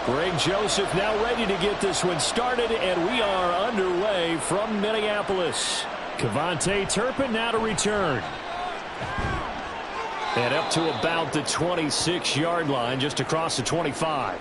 Greg Joseph now ready to get this one started, and we are underway from Minneapolis. Kevontae Turpin now to return. And up to about the 26-yard line, just across the 25.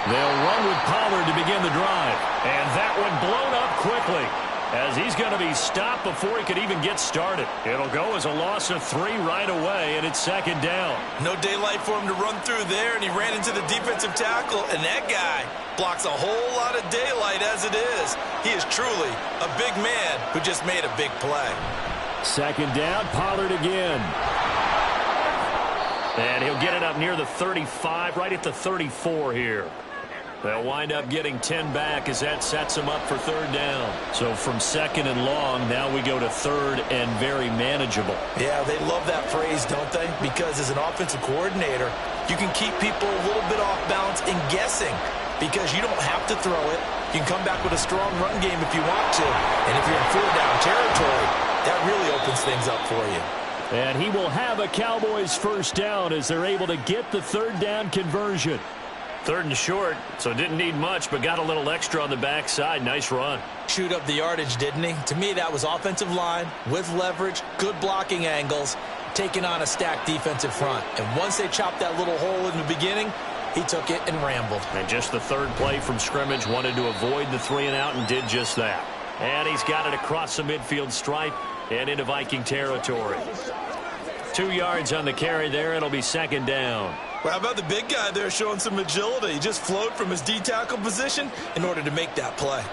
They'll run with Pollard to begin the drive. And that one blown up quickly, as he's going to be stopped before he could even get started. It'll go as a loss of 3 right away, and it's second down. No daylight for him to run through there, and he ran into the defensive tackle, and that guy blocks a whole lot of daylight as it is. He is truly a big man who just made a big play. Second down, Pollard again. And he'll get it up near the 35, right at the 34 here. They'll wind up getting 10 back as that sets them up for third down. So from second and long, now we go to third and very manageable. Yeah, they love that phrase, don't they? Because as an offensive coordinator, you can keep people a little bit off balance and guessing, because you don't have to throw it. You can come back with a strong run game if you want to. And if you're in 4-down territory, that really opens things up for you. And he will have a Cowboys first down as they're able to get the third down conversion. Third and short, so didn't need much, but got a little extra on the backside. Nice run. Shoot up the yardage, didn't he? To me, that was offensive line with leverage, good blocking angles, taking on a stacked defensive front. And once they chopped that little hole in the beginning, he took it and rambled. And just the third play from scrimmage, wanted to avoid the 3 and out and did just that. And he's got it across the midfield stripe and into Viking territory. 2 yards on the carry there. It'll be second down. Well, how about the big guy there showing some agility? He just flowed from his D-tackle position in order to make that play.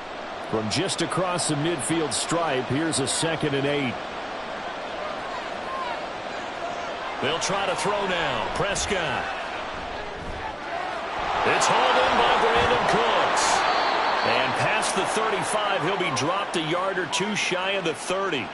From just across the midfield stripe, here's a 2nd and 8. They'll try to throw now. Prescott. It's hauled in by Brandon Cooks. And past the 35, he'll be dropped a yard or 2 shy of the 30.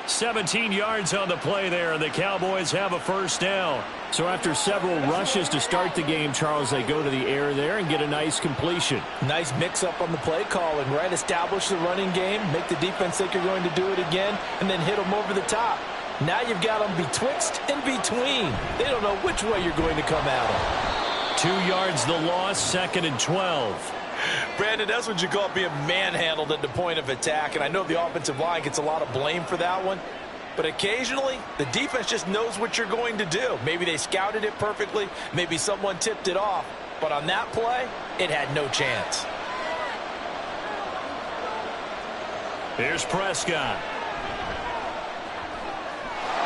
17 yards on the play there, and the Cowboys have a first down. So after several rushes to start the game, Charles, they go to the air there and get a nice completion. Nice mix-up on the play calling, right? Establish the running game, make the defense think you're going to do it again, and then hit them over the top. Now you've got them betwixt and between. They don't know which way you're going to come at them. 2 yards the loss, 2nd and 12. Brandon, that's what you call being manhandled at the point of attack, and I know the offensive line gets a lot of blame for that one, but occasionally the defense just knows what you're going to do. Maybe they scouted it perfectly, maybe someone tipped it off, but on that play, it had no chance. Here's Prescott.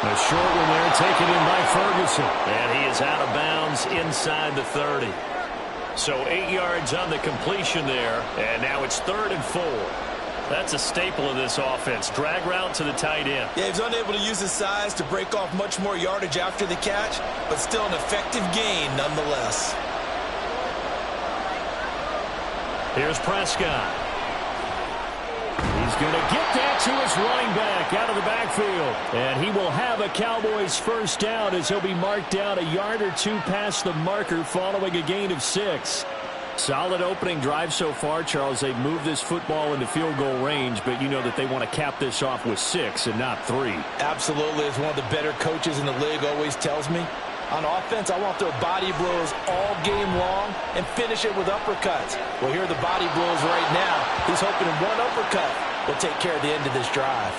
A short one there, taken in by Ferguson, and he is out of bounds inside the 30. So 8 yards on the completion there, and now it's 3rd and 4. That's a staple of this offense. Drag route to the tight end. Yeah, he's unable to use his size to break off much more yardage after the catch, but still an effective gain nonetheless. Here's Prescott. He's going to get that to his running back out of the backfield. And he will have a Cowboys first down as he'll be marked down a yard or 2 past the marker following a gain of 6. Solid opening drive so far, Charles. They've moved this football into field goal range, but you know that they want to cap this off with 6 and not 3. Absolutely. As one of the better coaches in the league always tells me, on offense, I want their body blows all game long and finish it with uppercuts. Well, here are the body blows right now. He's hoping one uppercut will take care of the end of this drive.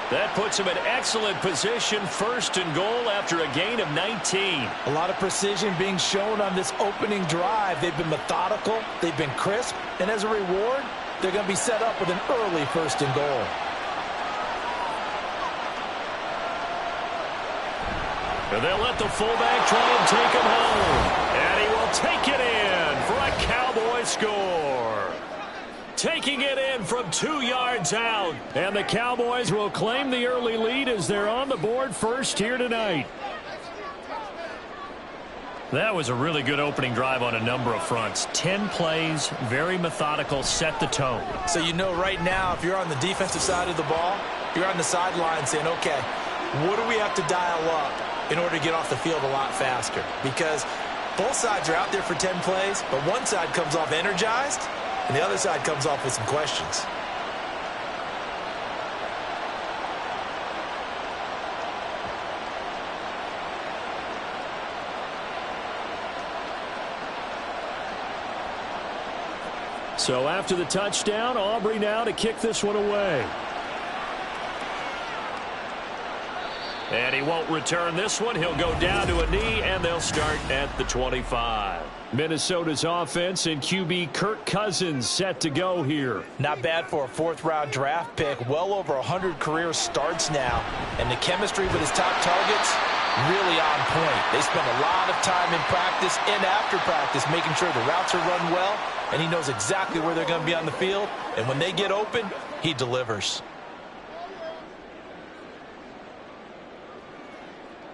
That puts him in excellent position, 1st and goal after a gain of 19. A lot of precision being shown on this opening drive. They've been methodical, they've been crisp, and as a reward, they're going to be set up with an early 1st and goal. And they'll let the fullback try and take him home. And he will take it in for a Cowboy score. Taking it in from 2 yards out. And the Cowboys will claim the early lead as they're on the board first here tonight. That was a really good opening drive on a number of fronts. 10 plays, very methodical, set the tone. So you know right now, if you're on the defensive side of the ball, you're on the sideline saying, okay, what do we have to dial up in order to get off the field a lot faster? Because both sides are out there for 10 plays, but one side comes off energized, and the other side comes off with some questions. So after the touchdown, Aubrey now to kick this one away. And he won't return this one. He'll go down to a knee, and they'll start at the 25. Minnesota's offense and QB Kirk Cousins set to go here. Not bad for a 4th-round draft pick. Well over 100 career starts now. And the chemistry with his top targets, really on point. They spend a lot of time in practice and after practice making sure the routes are run well, and he knows exactly where they're going to be on the field. And when they get open, he delivers.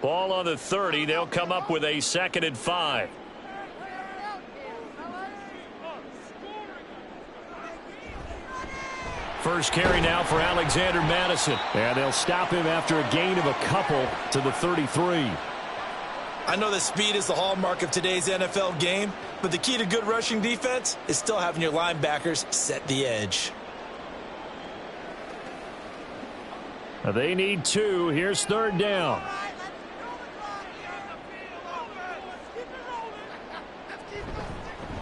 Ball on the 30. They'll come up with a 2nd and 5. First carry now for Alexander Madison. And they'll stop him after a gain of a couple to the 33. I know that speed is the hallmark of today's NFL game, but the key to good rushing defense is still having your linebackers set the edge. They need 2. Here's 3rd down.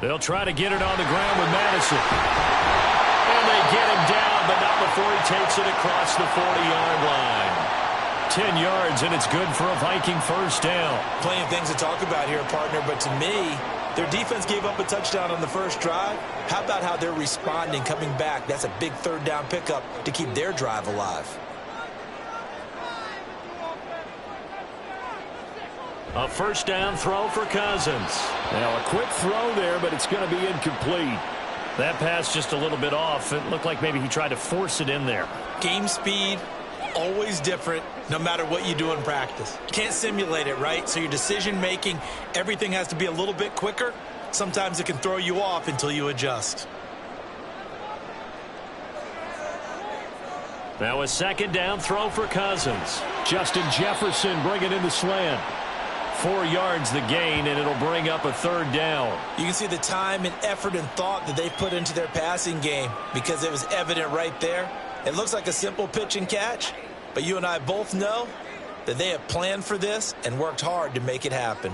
They'll try to get it on the ground with Madison. And they get him down, but not before he takes it across the 40-yard line. 10 yards, and it's good for a Viking first down. Plenty of things to talk about here, partner, but to me, their defense gave up a touchdown on the first drive. How about how they're responding, coming back? That's a big 3rd down pickup to keep their drive alive. A first down throw for Cousins. Now a quick throw there, but it's going to be incomplete. That pass just a little bit off. It looked like maybe he tried to force it in there. Game speed, always different, no matter what you do in practice. You can't simulate it, right? So your decision-making, everything has to be a little bit quicker. Sometimes it can throw you off until you adjust. Now a 2nd down throw for Cousins. Justin Jefferson bringing in the slant. 4 yards the gain, and it'll bring up a 3rd down. You can see the time and effort and thought that they've put into their passing game because it was evident right there. It looks like a simple pitch and catch, but you and I both know that they have planned for this and worked hard to make it happen.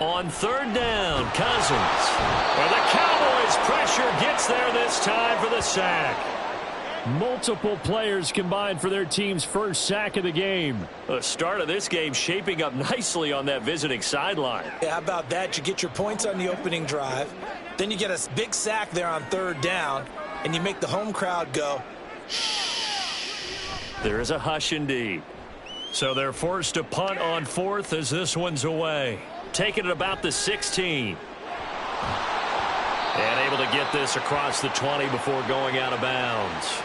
On 3rd down, Cousins. Well, the Cowboys' pressure gets there this time for the sack. Multiple players combined for their team's first sack of the game. The start of this game shaping up nicely on that visiting sideline. Yeah, how about that? You get your points on the opening drive, then you get a big sack there on 3rd down, and you make the home crowd go, shh. There is a hush indeed. So they're forced to punt on 4th as this one's away. Taking it about the 16. And able to get this across the 20 before going out of bounds.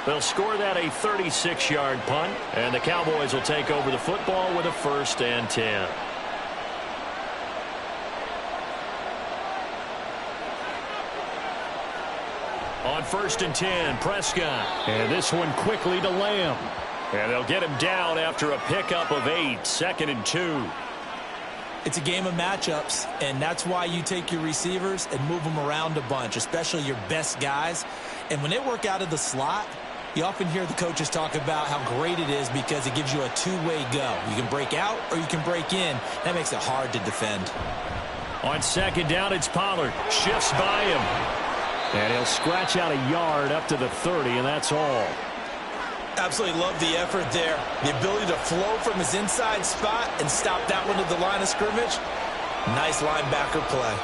They'll score that a 36-yard punt, and the Cowboys will take over the football with a 1st and 10. On 1st and 10, Prescott. And this one quickly to Lamb. And they'll get him down after a pickup of 8, 2nd and 2. It's a game of matchups, and that's why you take your receivers and move them around a bunch, especially your best guys. And when they work out of the slot, you often hear the coaches talk about how great it is because it gives you a two-way go. You can break out or you can break in. That makes it hard to defend. On 2nd down, it's Pollard. Shifts by him. And he'll scratch out a yard up to the 30, and that's all. Absolutely love the effort there. The ability to flow from his inside spot and stop that one at the line of scrimmage. Nice linebacker play.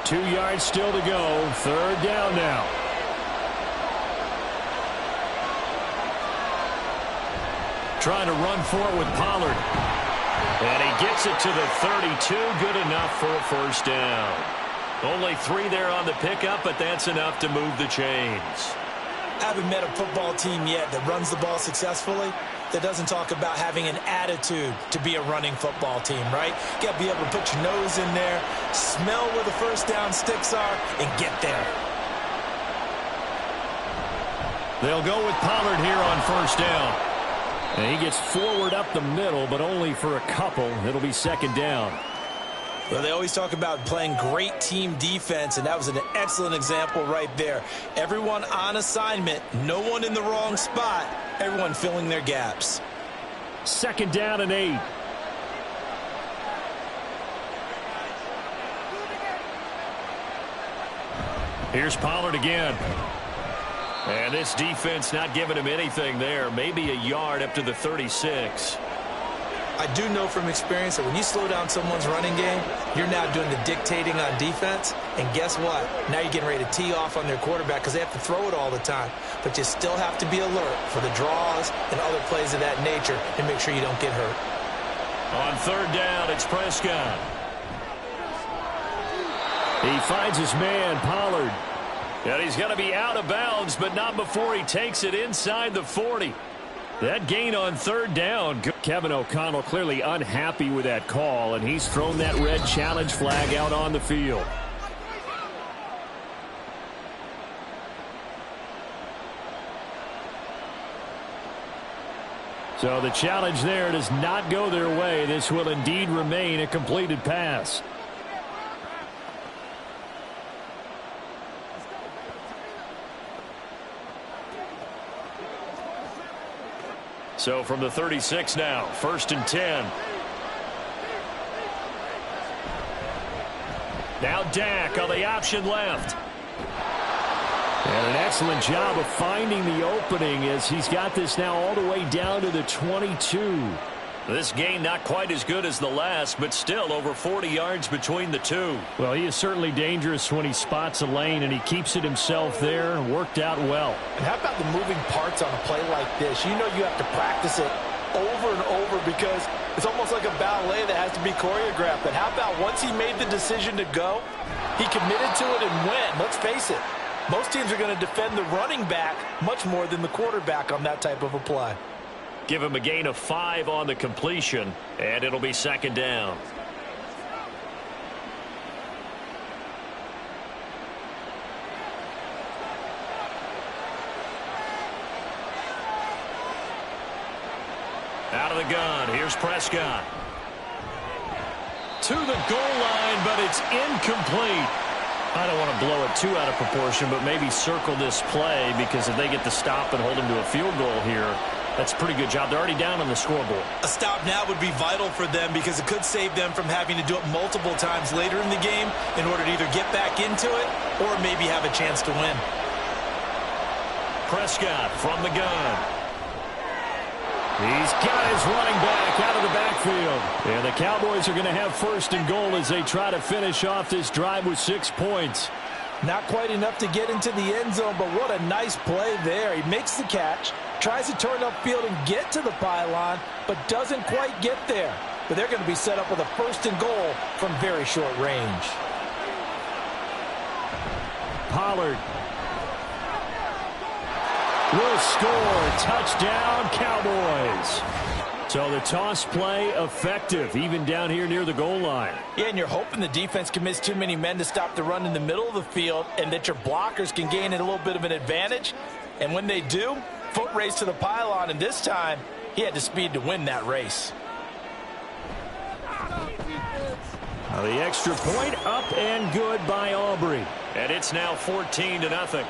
2 yards still to go. 3rd down now. trying to run for it with Pollard. And he gets it to the 32. Good enough for a first down. Only 3 there on the pickup, but that's enough to move the chains. I haven't met a football team yet that runs the ball successfully that doesn't talk about having an attitude to be a running football team, right? You got to be able to put your nose in there, smell where the first down sticks are, and get there. They'll go with Pollard here on first down. And he gets forward up the middle, but only for a couple. It'll be second down. Well, they always talk about playing great team defense, and that was an excellent example right there. Everyone on assignment, no one in the wrong spot, everyone filling their gaps. Second down and 8. Here's Pollard again. And this defense not giving him anything there. Maybe a yard up to the 36. I do know from experience that when you slow down someone's running game, you're now doing the dictating on defense. And guess what? Now you're getting ready to tee off on their quarterback because they have to throw it all the time. But you still have to be alert for the draws and other plays of that nature and make sure you don't get hurt. On third down, it's Prescott. He finds his man, Pollard. And he's going to be out of bounds, but not before he takes it inside the 40. That gain on third down. Kevin O'Connell clearly unhappy with that call, and he's thrown that red challenge flag out on the field. So the challenge there does not go their way. This will indeed remain a completed pass. So from the 36 now, 1st and 10. Now Dak on the option left. And an excellent job of finding the opening as he's got this now all the way down to the 22. This gain not quite as good as the last, but still over 40 yards between the two. Well, he is certainly dangerous when he spots a lane, and he keeps it himself there. Worked out well. And how about the moving parts on a play like this? You know you have to practice it over and over because it's almost like a ballet that has to be choreographed. But how about once he made the decision to go, he committed to it and went. Let's face it, most teams are going to defend the running back much more than the quarterback on that type of a play. Give him a gain of 5 on the completion, and it'll be second down. Out of the gun, here's Prescott. To the goal line, but it's incomplete. I don't want to blow it too out of proportion, but maybe circle this play because if they get the stop and hold him to a field goal here, that's a pretty good job. They're already down on the scoreboard. A stop now would be vital for them because it could save them from having to do it multiple times later in the game in order to either get back into it or maybe have a chance to win. Prescott from the gun. He's got his running back out of the backfield. And the Cowboys are going to have 1st and goal as they try to finish off this drive with 6 points. Not quite enough to get into the end zone, but what a nice play there. He makes the catch, tries to turn upfield and get to the pylon, but doesn't quite get there. But they're going to be set up with a 1st and goal from very short range. Pollard will score. Touchdown, Cowboys. So the toss play effective, even down here near the goal line. Yeah, and you're hoping the defense commits too many men to stop the run in the middle of the field and that your blockers can gain a little bit of an advantage. And when they do, foot race to the pylon, and this time he had the speed to win that race. Now the extra point up and good by Aubrey. And it's now 14-0.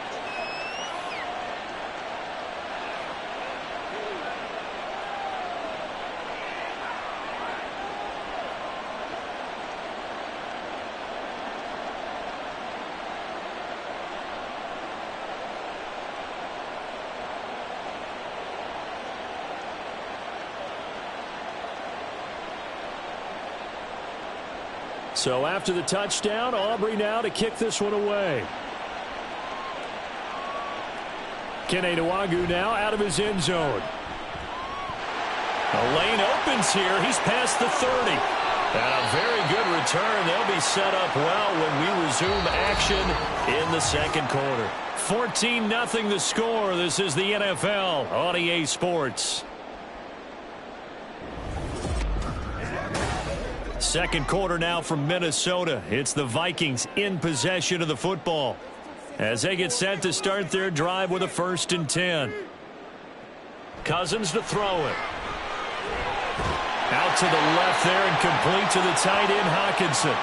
So after the touchdown, Aubrey now to kick this one away. Kene Nwagu now out of his end zone. The lane opens here. He's past the 30. And a very good return. They'll be set up well when we resume action in the second quarter. 14-0 the score. This is the NFL on EA Sports. Second quarter now from Minnesota. It's the Vikings in possession of the football as they get set to start their drive with a 1st and 10. Cousins to throw it. Out to the left there and complete to the tight end, Hockenson.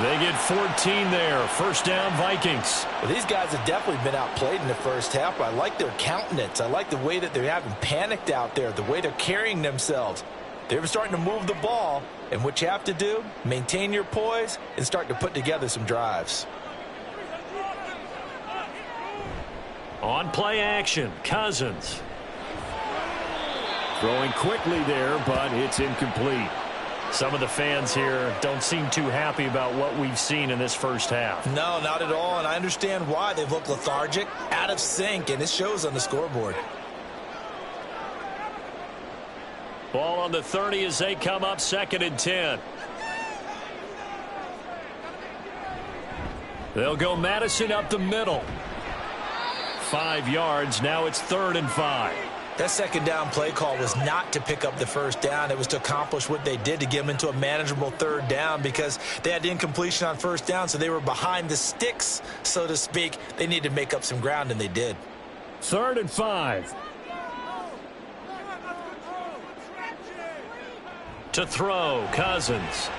They get 14 there. First down, Vikings. Well, these guys have definitely been outplayed in the first half. I like their countenance. I like the way that they haven't panicked out there, the way they're carrying themselves. They're starting to move the ball, and what you have to do, maintain your poise and start to put together some drives. On play action, Cousins. Throwing quickly there, but it's incomplete. Some of the fans here don't seem too happy about what we've seen in this first half. No, not at all, and I understand why. They've looked lethargic, out of sync, and it shows on the scoreboard. Ball on the 30 as they come up 2nd and 10. They'll go Madison up the middle. 5 yards. Now it's 3rd and 5. That second down play call was not to pick up the first down. It was to accomplish what they did, to get them into a manageable 3rd down, because they had the incompletion on first down, so they were behind the sticks, so to speak. They needed to make up some ground, and they did. 3rd and 5. To throw, Cousins.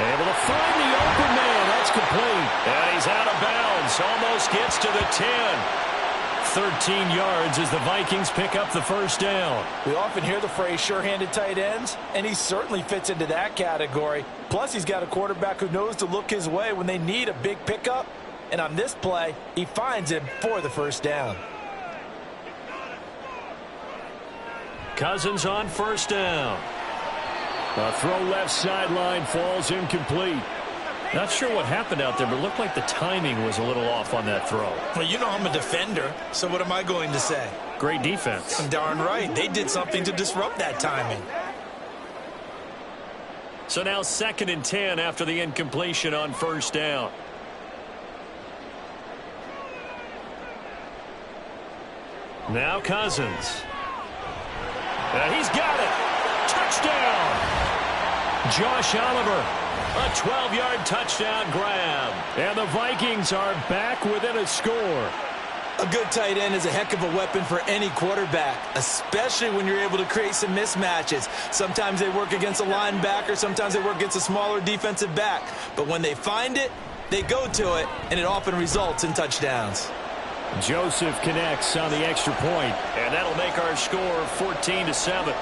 Able to find the open man. That's complete. And he's out of bounds. Almost gets to the 10. 13 yards as the Vikings pick up the first down. We often hear the phrase sure-handed tight ends, and he certainly fits into that category. Plus, he's got a quarterback who knows to look his way when they need a big pickup. And on this play, he finds him for the first down. Cousins on first down. A throw left sideline falls incomplete. Not sure what happened out there, but it looked like the timing was a little off on that throw. Well, you know I'm a defender, so what am I going to say? Great defense. Darn right. They did something to disrupt that timing. So now 2nd and 10 after the incompletion on first down. Now Cousins. He's got it. Touchdown. Josh Oliver. A 12-yard touchdown grab. And the Vikings are back within a score. A good tight end is a heck of a weapon for any quarterback, especially when you're able to create some mismatches. Sometimes they work against a linebacker. Sometimes they work against a smaller defensive back. But when they find it, they go to it, and it often results in touchdowns. Joseph connects on the extra point, and that'll make our score 14-7.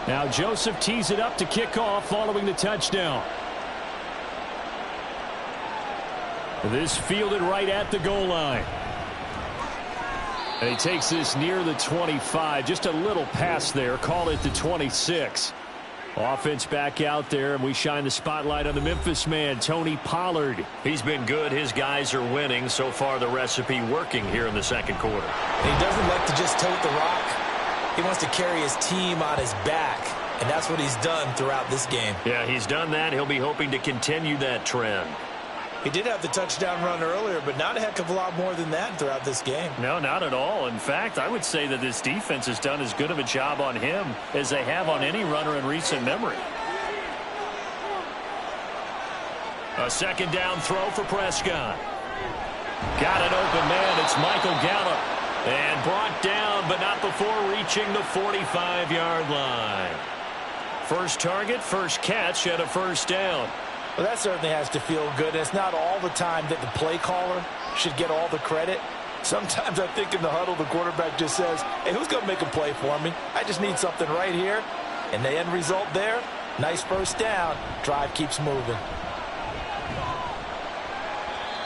Now Joseph tees it up to kick off following the touchdown. This fielded right at the goal line. And he takes this near the 25. Just a little pass there. Call it the 26. Offense back out there, and we shine the spotlight on the Memphis man, Tony Pollard. He's been good. His guys are winning. So far, the recipe working here in the second quarter. He doesn't like to just tote the rock. He wants to carry his team on his back, and that's what he's done throughout this game. Yeah, he's done that. He'll be hoping to continue that trend. He did have the touchdown run earlier, but not a heck of a lot more than that throughout this game. No, not at all. In fact, I would say that this defense has done as good of a job on him as they have on any runner in recent memory. A second down throw for Prescott. Got an open man. It's Michael Gallup. And brought down, but not before reaching the 45-yard line. First target, first catch, and a first down. Well, that certainly has to feel good. And it's not all the time that the play caller should get all the credit. Sometimes I think in the huddle, the quarterback just says, hey, who's going to make a play for me? I just need something right here. And the end result there, nice first down. Drive keeps moving.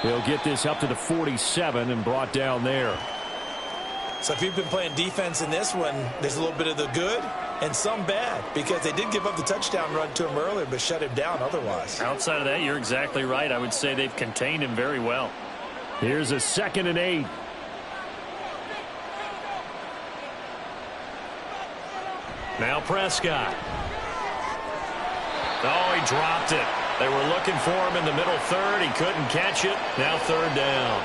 He'll get this up to the 47 and brought down there. So if you've been playing defense in this one, there's a little bit of the good and some bad, because they did give up the touchdown run to him earlier but shut him down otherwise. Outside of that, you're exactly right. I would say they've contained him very well. Here's a 2nd and 8. Now Prescott. Oh, he dropped it. They were looking for him in the middle third. He couldn't catch it. Now 3rd down.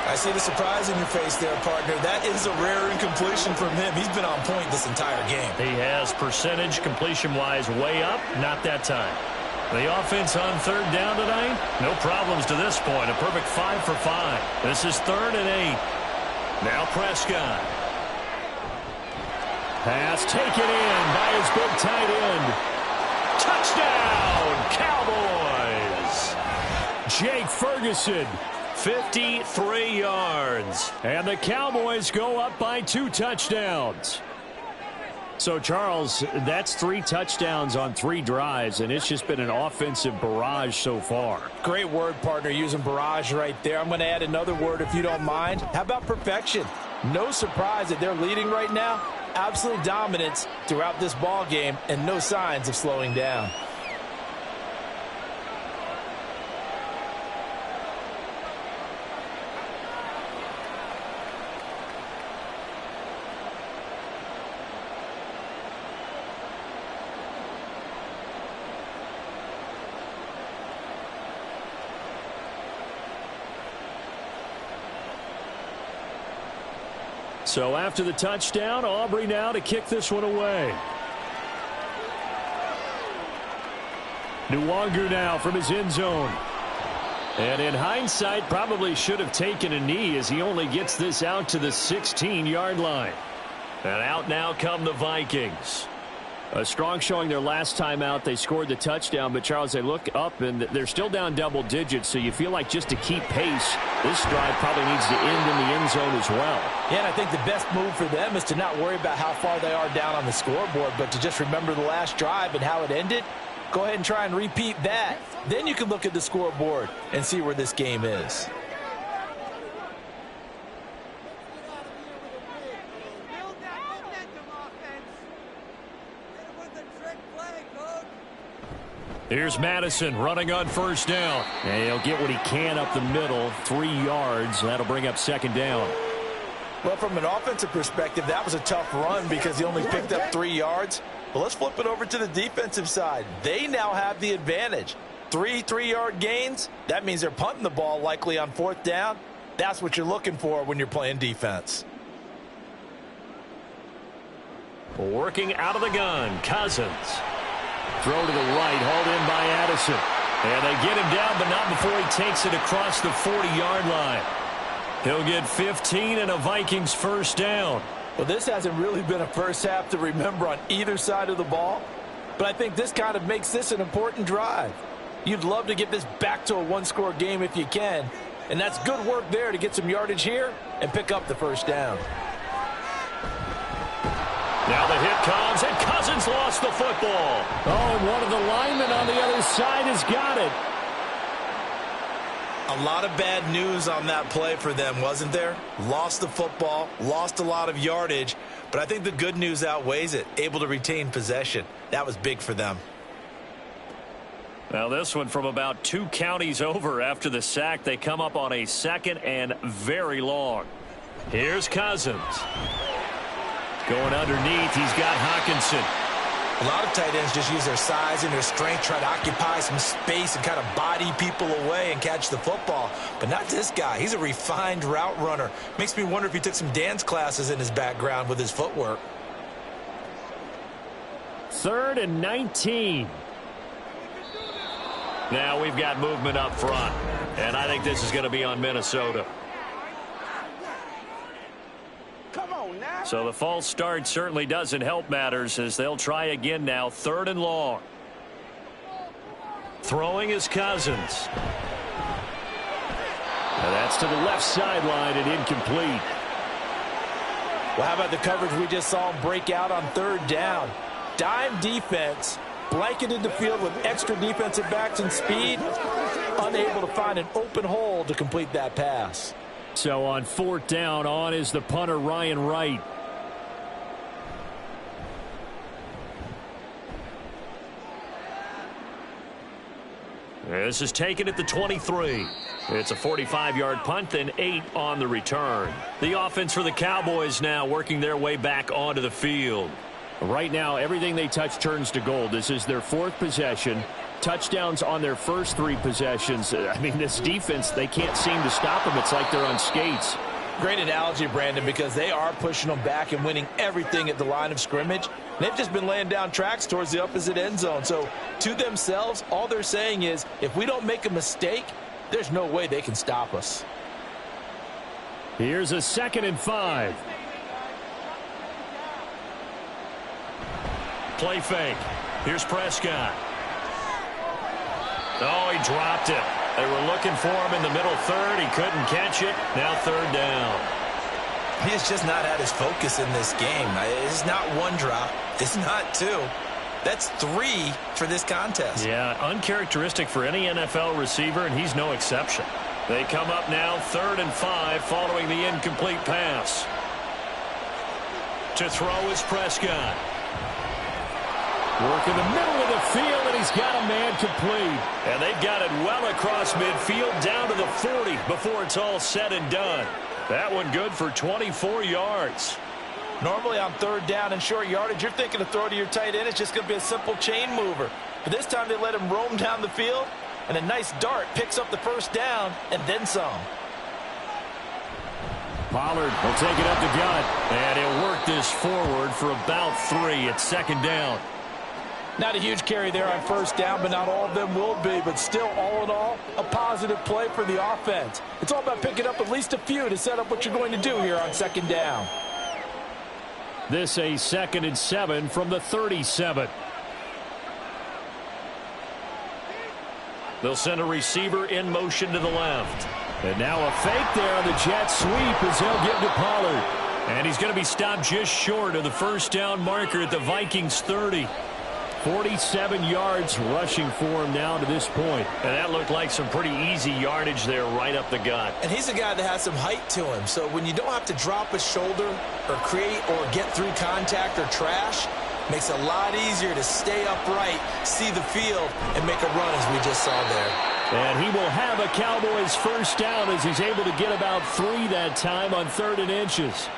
I see the surprise in your face there, partner. That is a rare incompletion from him. He's been on point this entire game. He has percentage completion-wise way up. Not that time. The offense on 3rd down tonight, no problems to this point. A perfect 5 for 5. This is 3rd and 8. Now Prescott. Pass taken in by his big tight end. Touchdown, Cowboys! Jake Ferguson, 53 yards. And the Cowboys go up by 2 touchdowns. So, Charles, that's 3 touchdowns on 3 drives, and it's just been an offensive barrage so far. Great word, partner, using barrage right there. I'm going to add another word if you don't mind. How about perfection? No surprise that they're leading right now. Absolute dominance throughout this ball game and no signs of slowing down. So after the touchdown, Aubrey now to kick this one away. Nwangu now from his end zone. And in hindsight, probably should have taken a knee as he only gets this out to the 16-yard line. And out now come the Vikings. A strong showing their last time out. They scored the touchdown, but Charles, they look up and they're still down double digits, so you feel like just to keep pace, this drive probably needs to end in the end zone as well. Yeah, and I think the best move for them is to not worry about how far they are down on the scoreboard, but to just remember the last drive and how it ended. Go ahead and try and repeat that. Then you can look at the scoreboard and see where this game is. Here's Madison running on 1st down. And he'll get what he can up the middle, 3 yards. That'll bring up 2nd down. Well, from an offensive perspective, that was a tough run because he only picked up 3 yards. But let's flip it over to the defensive side. They now have the advantage. 3 3-yard gains. That means they're punting the ball likely on 4th down. That's what you're looking for when you're playing defense. Working out of the gun, Cousins. Throw to the right, hauled in by Addison. And they get him down, but not before he takes it across the 40-yard line. He'll get 15 and a Vikings 1st down. Well, this hasn't really been a first half to remember on either side of the ball, but I think this kind of makes this an important drive. You'd love to get this back to a 1-score game if you can, and that's good work there to get some yardage here and pick up the 1st down. Now the hit comes, and Cousins lost the football. Oh, and one of the linemen on the other side has got it. A lot of bad news on that play for them, wasn't there? Lost the football, lost a lot of yardage, but I think the good news outweighs it. Able to retain possession. That was big for them. Now this one from about 2 counties over after the sack. They come up on a 2nd and very long. Here's Cousins. Going underneath, he's got Hockenson. A lot of tight ends just use their size and their strength, try to occupy some space and kind of body people away and catch the football. But not this guy. He's a refined route runner. Makes me wonder if he took some dance classes in his background with his footwork. 3rd and 19. Now we've got movement up front. And I think this is going to be on Minnesota. So the false start certainly doesn't help matters as they'll try again now. 3rd and long. Throwing is Cousins. And that's to the left sideline and incomplete. Well, how about the coverage we just saw him break out on 3rd down? Dime defense, blanketed the field with extra defensive backs and speed. unable to find an open hole to complete that pass. So on 4th down, on is the punter, Ryan Wright. This is taken at the 23. It's a 45-yard punt, then 8 on the return. The offense for the Cowboys now working their way back onto the field. Right now, everything they touch turns to gold. This is their 4th possession. Touchdowns on their first 3 possessions. I mean, this defense, they can't seem to stop them. It's like they're on skates. Great analogy, Brandon, because they are pushing them back and winning everything at the line of scrimmage. They've just been laying down tracks towards the opposite end zone. So to themselves, all they're saying is, if we don't make a mistake, there's no way they can stop us. Here's a 2nd and 5. Play fake. Here's Prescott. Oh, he dropped it. They were looking for him in the middle third. He couldn't catch it. Now 3rd down. He has just not had his focus in this game. It's not 1 drop. It's not 2. That's 3 for this contest. Yeah, uncharacteristic for any NFL receiver, and he's no exception. They come up now 3rd and 5 following the incomplete pass. To throw is Prescott. Work in the middle of the field, and he's got a man complete. And they've got it well across midfield down to the 40 before it's all said and done. That one good for 24 yards. Normally on 3rd down and short yardage, you're thinking to throw to your tight end. It's just going to be a simple chain mover. But this time they let him roam down the field, and a nice dart picks up the 1st down and then some. Pollard will take it up the gut, and he'll work this forward for about 3 at 2nd down. Not a huge carry there on 1st down, but not all of them will be. But still, all in all, a positive play for the offense. It's all about picking up at least a few to set up what you're going to do here on 2nd down. This a 2nd and 7 from the 37. They'll send a receiver in motion to the left. And now a fake there on the jet sweep as they'll give to Pollard. And he's going to be stopped just short of the 1st down marker at the Vikings 30. 47 yards rushing for him now to this point. And that looked like some pretty easy yardage there right up the gut. And he's a guy that has some height to him. So when you don't have to drop a shoulder or create or get through contact or trash, makes it a lot easier to stay upright, see the field, and make a run as we just saw there. And he will have a Cowboys 1st down as he's able to get about 3 that time on 3rd and inches.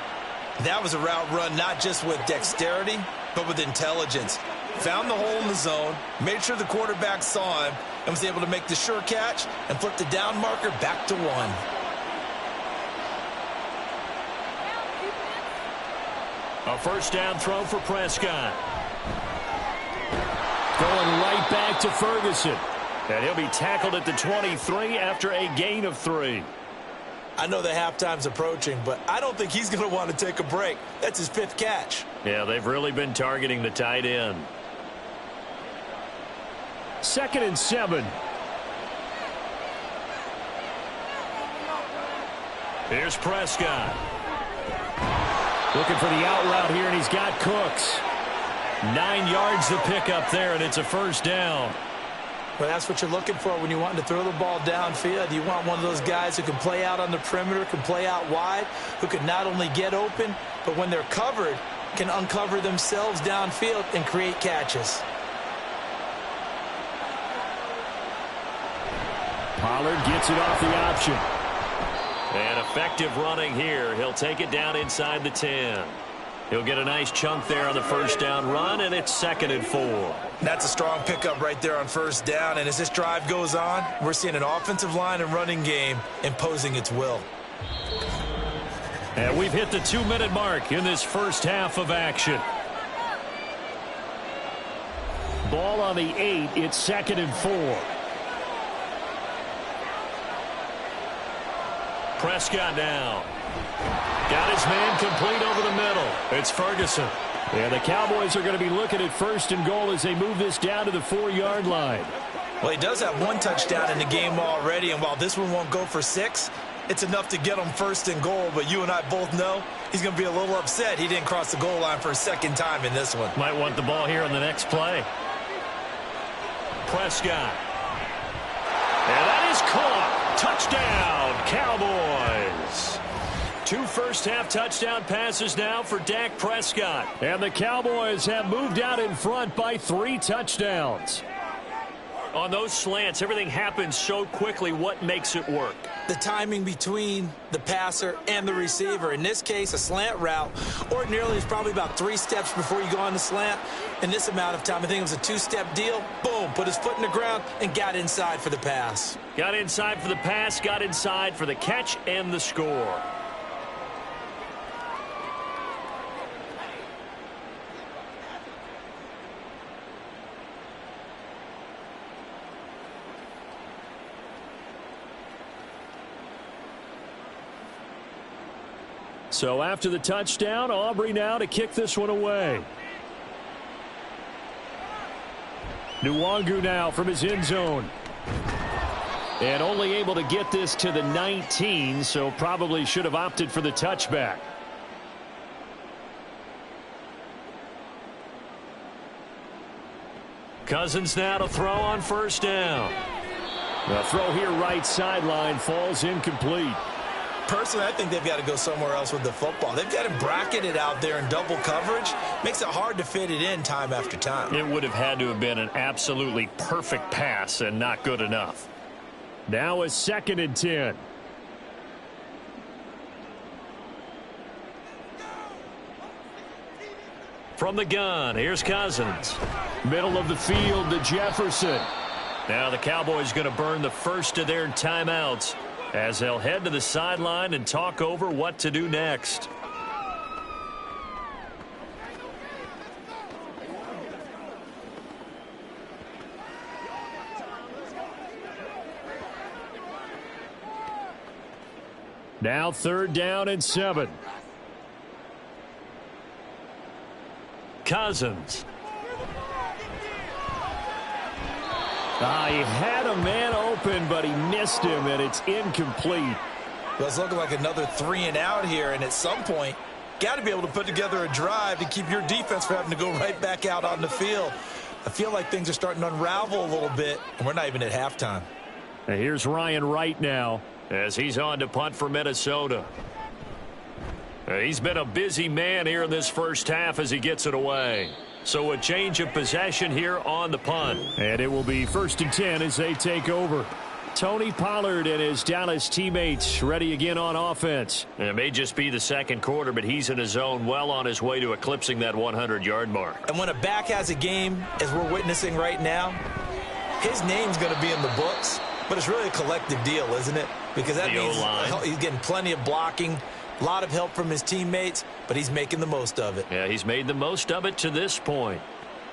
That was a route run not just with dexterity, but with intelligence. Found the hole in the zone, made sure the quarterback saw him, and was able to make the sure catch and flip the down marker back to 1. A 1st down throw for Prescott. Going right back to Ferguson. And he'll be tackled at the 23 after a gain of 3. I know the halftime's approaching, but I don't think he's going to want to take a break. That's his 5th catch. Yeah, they've really been targeting the tight end. 2nd and 7. Here's Prescott. Looking for the out route here, and he's got Cooks. 9 yards to pick up there, and it's a 1st down. Well, that's what you're looking for when you're wanting to throw the ball downfield. You want one of those guys who can play out on the perimeter, can play out wide, who can not only get open, but when they're covered, can uncover themselves downfield and create catches. Pollard gets it off the option. And effective running here. He'll take it down inside the 10. He'll get a nice chunk there on the 1st down run, and it's 2nd and 4. That's a strong pickup right there on 1st down, and as this drive goes on, we're seeing an offensive line and running game imposing its will. And we've hit the 2-minute mark in this 1st half of action. Ball on the 8. It's 2nd and 4. Prescott now. Got his man complete over the middle. It's Ferguson. And the Cowboys are going to be looking at 1st and goal as they move this down to the 4-yard line. Well, he does have 1 touchdown in the game already, and while this one won't go for 6, it's enough to get him 1st and goal. But you and I both know he's going to be a little upset he didn't cross the goal line for a 2nd time in this one. Might want the ball here on the next play. Prescott. And that is caught. Touchdown, Cowboys. 2 first-half touchdown passes now for Dak Prescott. And the Cowboys have moved out in front by 3 touchdowns. On those slants, everything happens so quickly. What makes it work? The timing between the passer and the receiver. In this case, a slant route ordinarily is probably about 3 steps before you go on the slant. In this amount of time, I think it was a 2-step deal. Boom, put his foot in the ground and got inside for the pass. Got inside for the pass, got inside for the catch and the score. So after the touchdown, Aubrey now to kick this one away. Nwangu now from his end zone. And only able to get this to the 19, so probably should have opted for the touchback. Cousins now to throw on first down. The throw here right sideline falls incomplete. Personally, I think they've got to go somewhere else with the football. They've got him bracketed out there in double coverage. Makes it hard to fit it in time after time. It would have had to have been an absolutely perfect pass and not good enough. Now a 2nd and 10. From the gun, here's Cousins. Middle of the field to Jefferson. Now the Cowboys going to burn the first of their timeouts as they'll head to the sideline and talk over what to do next. Now 3rd down and 7. Cousins. He had a man open, but he missed him, and it's incomplete. Well, it's looking like another 3 and out here, and at some point, got to be able to put together a drive to keep your defense from having to go right back out on the field. I feel like things are starting to unravel a little bit, and we're not even at halftime. And here's Ryan Wright now as he's on to punt for Minnesota. He's been a busy man here in this first half as he gets it away. So a change of possession here on the punt. And it will be 1st and 10 as they take over. Tony Pollard and his Dallas teammates ready again on offense. And it may just be the 2nd quarter, but he's in his zone, well on his way to eclipsing that 100-yard mark. And when a back has a game, as we're witnessing right now, his name's going to be in the books. But it's really a collective deal, isn't it? Because that means he's getting plenty of blocking, a lot of help from his teammates, but he's making the most of it. Yeah, he's made the most of it to this point.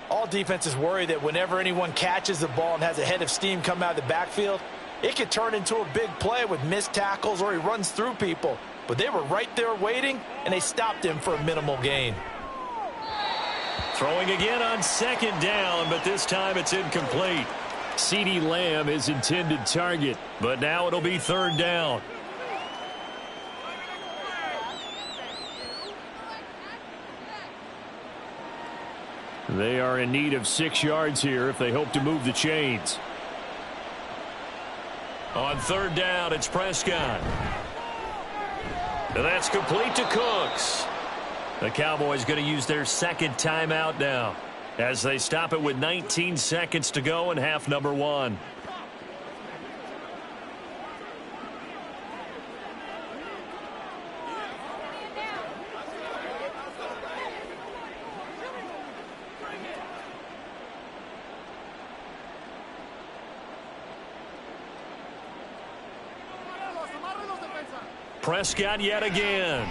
All defenses worry that whenever anyone catches the ball and has a head of steam come out of the backfield, it could turn into a big play with missed tackles or he runs through people. But they were right there waiting, and they stopped him for a minimal gain. Throwing again on 2nd down, but this time it's incomplete. CeeDee Lamb is intended target, but now it'll be 3rd down. They are in need of 6 yards here if they hope to move the chains. On 3rd down, it's Prescott. And that's complete to Cooks. The Cowboys going to use their 2nd timeout now as they stop it with 19 seconds to go in half number 1. Prescott yet again.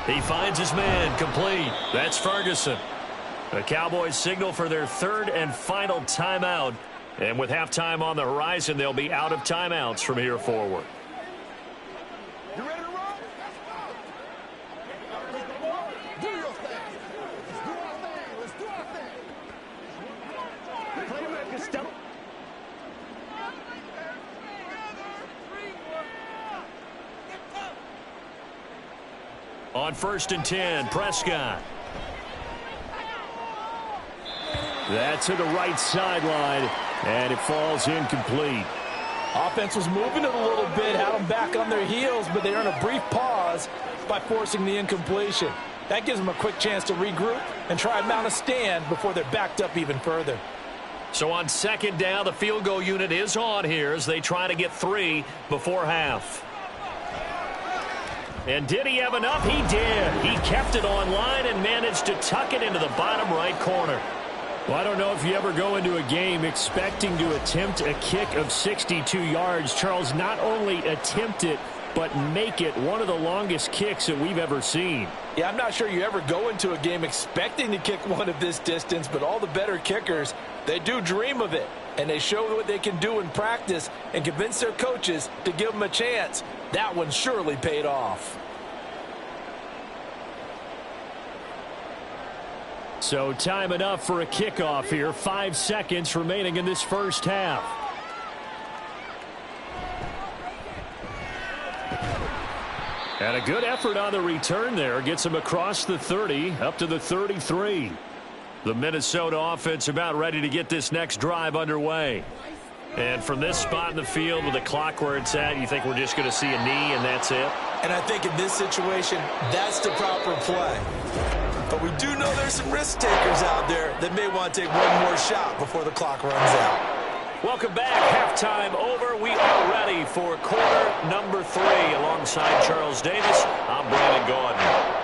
He finds his man complete. That's Ferguson. The Cowboys signal for their 3rd and final timeout. And with halftime on the horizon, they'll be out of timeouts from here forward. You ready to roll? Do your thing. Let's do our thing. Let's do our thing. Playmaker step. On 1st and 10, Prescott. That's to the right sideline, and it falls incomplete. Offense was moving it a little bit, had them back on their heels, but they earned a brief pause by forcing the incompletion. That gives them a quick chance to regroup and try and mount a stand before they're backed up even further. So on second down, the field goal unit is on here as they try to get 3 before half. And did he have enough? He did. He kept it on line and managed to tuck it into the bottom right corner. Well, I don't know if you ever go into a game expecting to attempt a kick of 62 yards. Charles, not only attempt it, but make it one of the longest kicks that we've ever seen. Yeah, I'm not sure you ever go into a game expecting to kick one of this distance, but all the better kickers, they do dream of it. And they show what they can do in practice and convince their coaches to give them a chance. That one surely paid off. So time enough for a kickoff here. 5 seconds remaining in this first half. And a good effort on the return there. Gets him across the 30, up to the 33. The Minnesota offense about ready to get this next drive underway. And from this spot in the field with the clock where it's at, you think we're just going to see a knee and that's it? And I think in this situation, that's the proper play. But we do know there's some risk takers out there that may want to take one more shot before the clock runs out. Welcome back. Halftime over. We are ready for quarter number 3. Alongside Charles Davis, I'm Brandon Gaudin.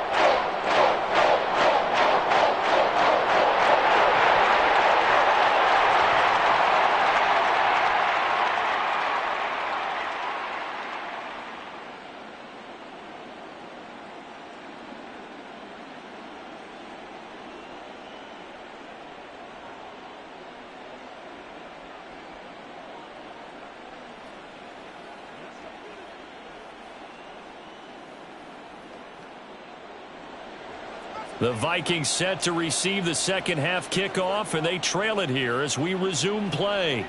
The Vikings set to receive the second half kickoff, and they trail it here as we resume play.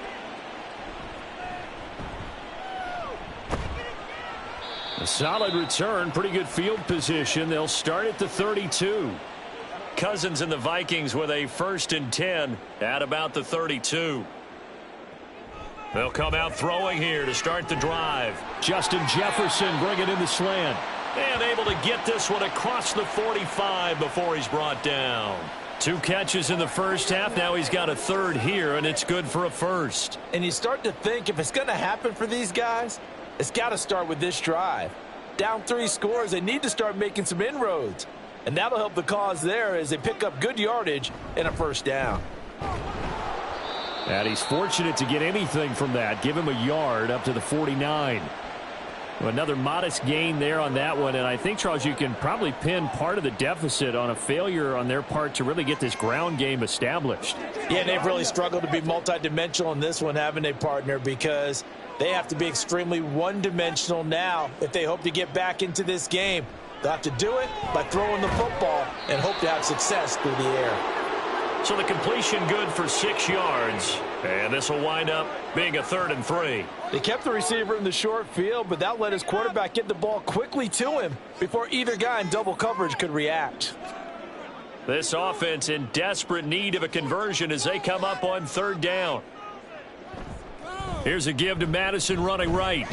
A solid return, pretty good field position. They'll start at the 32. Cousins and the Vikings with a 1st and 10 at about the 32. They'll come out throwing here to start the drive. Justin Jefferson bringing in the slant. And able to get this one across the 45 before he's brought down. 2 catches in the first half. Now he's got a 3rd here, and it's good for a 1st. And you start to think if it's going to happen for these guys, it's got to start with this drive. Down 3 scores, they need to start making some inroads. And that'll help the cause there as they pick up good yardage and a 1st down. And he's fortunate to get anything from that. Give him a yard up to the 49. Another modest gain there on that one, and I think, Charles, you can probably pin part of the deficit on a failure on their part to really get this ground game established. Yeah, they've really struggled to be multidimensional in this one, haven't they, partner, because they have to be extremely one-dimensional now if they hope to get back into this game. They'll have to do it by throwing the football and hope to have success through the air. So the completion good for 6 yards. And this will wind up being a 3rd and 3. They kept the receiver in the short field, but that let his quarterback get the ball quickly to him before either guy in double coverage could react. This offense in desperate need of a conversion as they come up on 3rd down. Here's a give to Madison running right.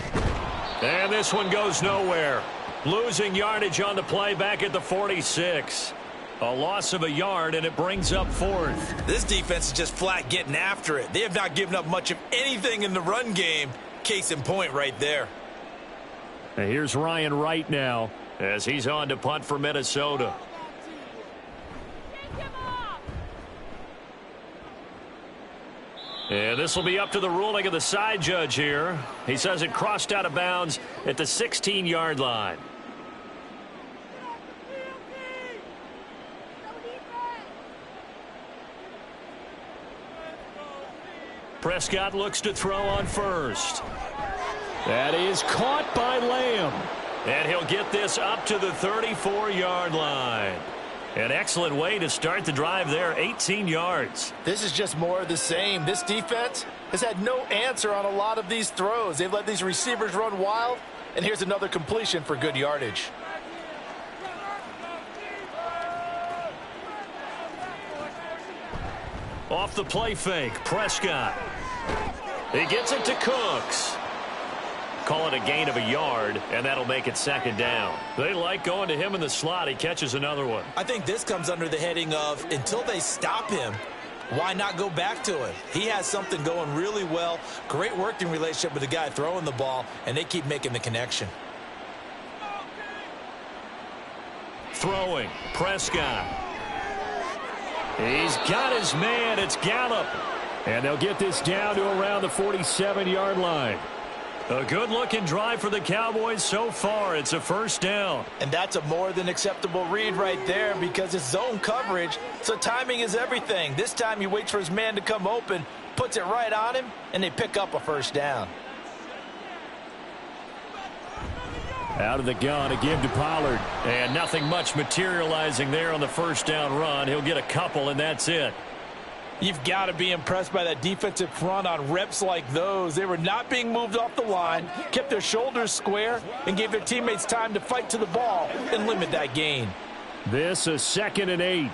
And this one goes nowhere. Losing yardage on the play back at the 46. A loss of a yard, and it brings up 4th. This defense is just flat getting after it. They have not given up much of anything in the run game. Case in point right there. And here's Ryan Wright now as he's on to punt for Minnesota. And this will be up to the ruling of the side judge here. He says it crossed out of bounds at the 16-yard line. Prescott looks to throw on 1st. That is caught by Lamb. And he'll get this up to the 34-yard line. An excellent way to start the drive there, 18 yards. This is just more of the same. This defense has had no answer on a lot of these throws. They've let these receivers run wild, and here's another completion for good yardage. Off the play fake, Prescott. He gets it to Cooks. Call it a gain of a yard, and that'll make it second down. They like going to him in the slot. He catches another one. I think this comes under the heading of until they stop him, why not go back to him? He has something going really well. Great working relationship with the guy throwing the ball, and they keep making the connection. Throwing, Prescott. He's got his man. It's Gallup. And they'll get this down to around the 47-yard line. A good-looking drive for the Cowboys so far. It's a first down. And that's a more than acceptable read right there because it's zone coverage, so timing is everything. This time he waits for his man to come open, puts it right on him, and they pick up a first down. Out of the gun again to Pollard. And nothing much materializing there on the first down run. He'll get a couple, and that's it. You've got to be impressed by that defensive front on reps like those. They were not being moved off the line, kept their shoulders square, and gave their teammates time to fight to the ball and limit that gain. This is 2nd and 8.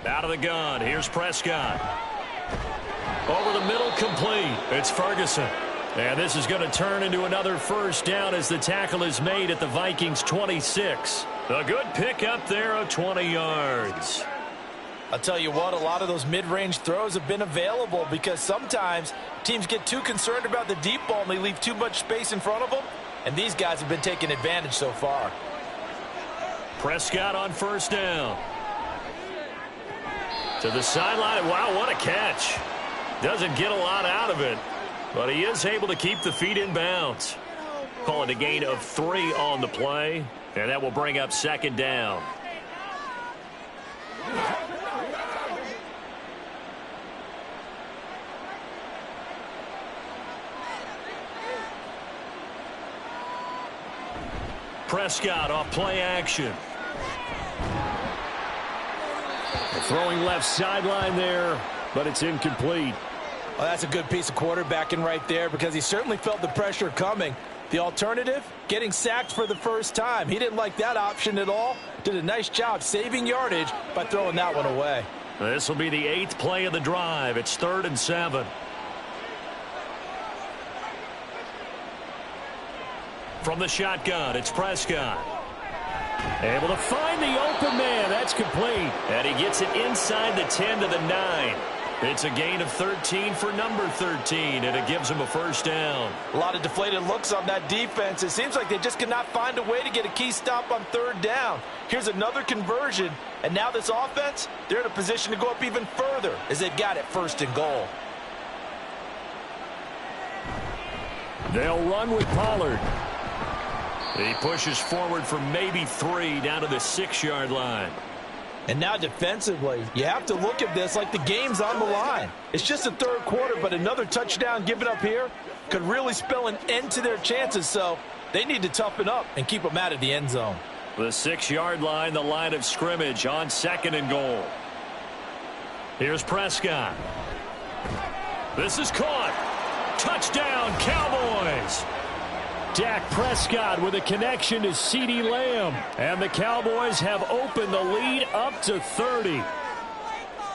Out of the gun. Here's Prescott. Over the middle, complete. It's Ferguson. And this is going to turn into another first down as the tackle is made at the Vikings 26. A good pickup there of 20 yards. I'll tell you what, a lot of those mid-range throws have been available because sometimes teams get too concerned about the deep ball and they leave too much space in front of them. And these guys have been taking advantage so far. Prescott on first down. To the sideline. Wow, what a catch. Doesn't get a lot out of it, but he is able to keep the feet in bounds. Call it a gain of 3 on the play, and that will bring up second down. Prescott off play action. Throwing left sideline there, but it's incomplete. Well, that's a good piece of quarterbacking right there because he certainly felt the pressure coming. The alternative, getting sacked for the first time. He didn't like that option at all. Did a nice job saving yardage by throwing that one away. This will be the 8th play of the drive. It's 3rd and 7. From the shotgun, it's Prescott. Able to find the open man. That's complete. And he gets it inside the 10 to the 9. It's a gain of 13 for number 13, and it gives him a first down. A lot of deflated looks on that defense. It seems like they just cannot find a way to get a key stop on 3rd down. Here's another conversion, and now this offense, they're in a position to go up even further as they've got it 1st and goal. They'll run with Pollard. He pushes forward for maybe 3 down to the 6-yard line. And now defensively, you have to look at this like the game's on the line. It's just the 3rd quarter, but another touchdown given up here could really spell an end to their chances, so they need to toughen up and keep them out of the end zone. The 6-yard line, the line of scrimmage on 2nd and goal. Here's Prescott. This is caught. Touchdown, Cowboys. Dak Prescott with a connection to CeeDee Lamb. And the Cowboys have opened the lead up to 30.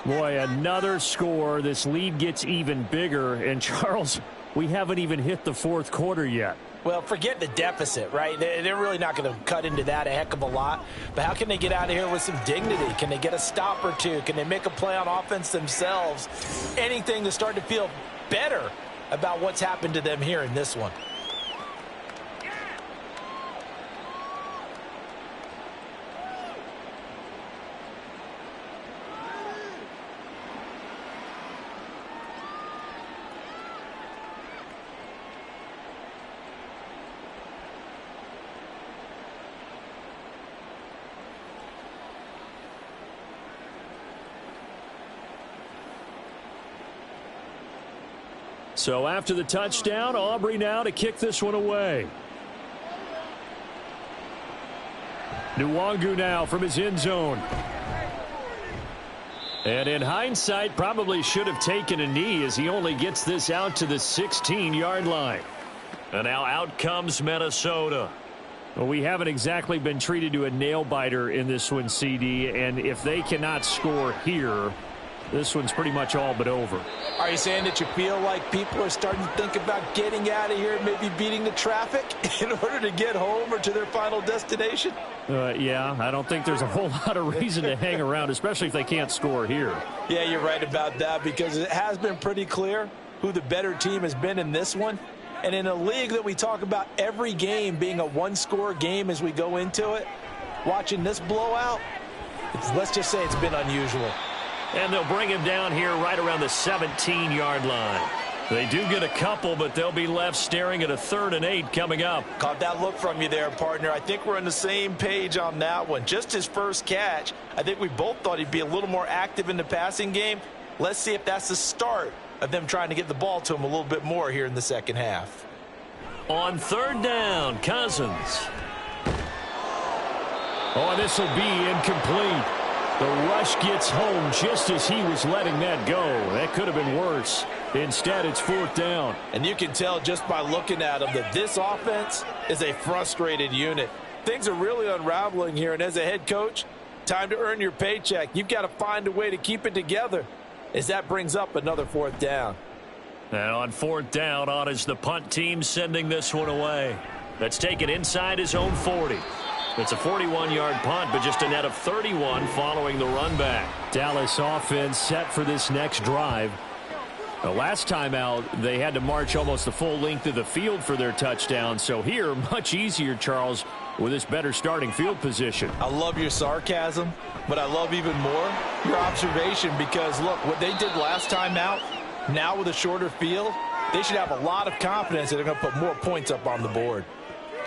Boy, another score. This lead gets even bigger. And, Charles, we haven't even hit the 4th quarter yet. Well, forget the deficit, right? They're really not going to cut into that a heck of a lot. But how can they get out of here with some dignity? Can they get a stop or two? Can they make a play on offense themselves? Anything to start to feel better about what's happened to them here in this one. So after the touchdown, Aubrey now to kick this one away. Nwangu now from his end zone. And in hindsight, probably should have taken a knee as he only gets this out to the 16-yard line. And now out comes Minnesota. Well, we haven't exactly been treated to a nail-biter in this one, CD. And if they cannot score here, this one's pretty much all but over. Are you saying that you feel like people are starting to think about getting out of here, maybe beating the traffic in order to get home or to their final destination? Yeah, I don't think there's a whole lot of reason to hang around, especially if they can't score here. Yeah, you're right about that, because it has been pretty clear who the better team has been in this one. And in a league that we talk about every game being a one-score game as we go into it, watching this blowout, let's just say it's been unusual. And they'll bring him down here right around the 17-yard line. They do get a couple, but they'll be left staring at a 3rd and 8 coming up. Caught that look from you there, partner. I think we're on the same page on that one. Just his first catch, I think we both thought he'd be a little more active in the passing game. Let's see if that's the start of them trying to get the ball to him a little bit more here in the second half. On 3rd down, Cousins. Oh, this will be incomplete. The rush gets home just as he was letting that go. That could have been worse. Instead, it's 4th down. And you can tell just by looking at him that this offense is a frustrated unit. Things are really unraveling here, and as a head coach, time to earn your paycheck. You've got to find a way to keep it together, as that brings up another 4th down. And on 4th down, on is the punt team sending this one away. That's taken inside his own 40. It's a 41-yard punt, but just a net of 31 following the run back. Dallas offense set for this next drive. The last time out, they had to march almost the full length of the field for their touchdown. So here, much easier, Charles, with this better starting field position. I love your sarcasm, but I love even more your observation, because, look, what they did last time out, now with a shorter field, they should have a lot of confidence that they're going to put more points up on the board.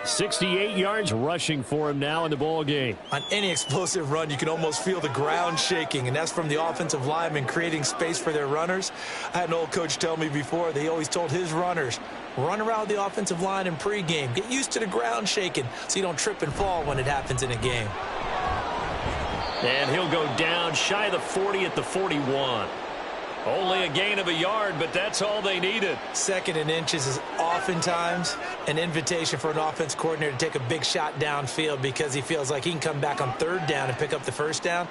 68 yards rushing for him now in the ball game. On any explosive run, you can almost feel the ground shaking, and that's from the offensive linemen creating space for their runners. I had an old coach tell me before, they always told his runners, run around the offensive line in pregame. Get used to the ground shaking so you don't trip and fall when it happens in a game. And he'll go down shy of the 40 at the 41. Only a gain of a yard, but that's all they needed. 2nd and inches is oftentimes an invitation for an offense coordinator to take a big shot downfield, because he feels like he can come back on 3rd down and pick up the 1st down.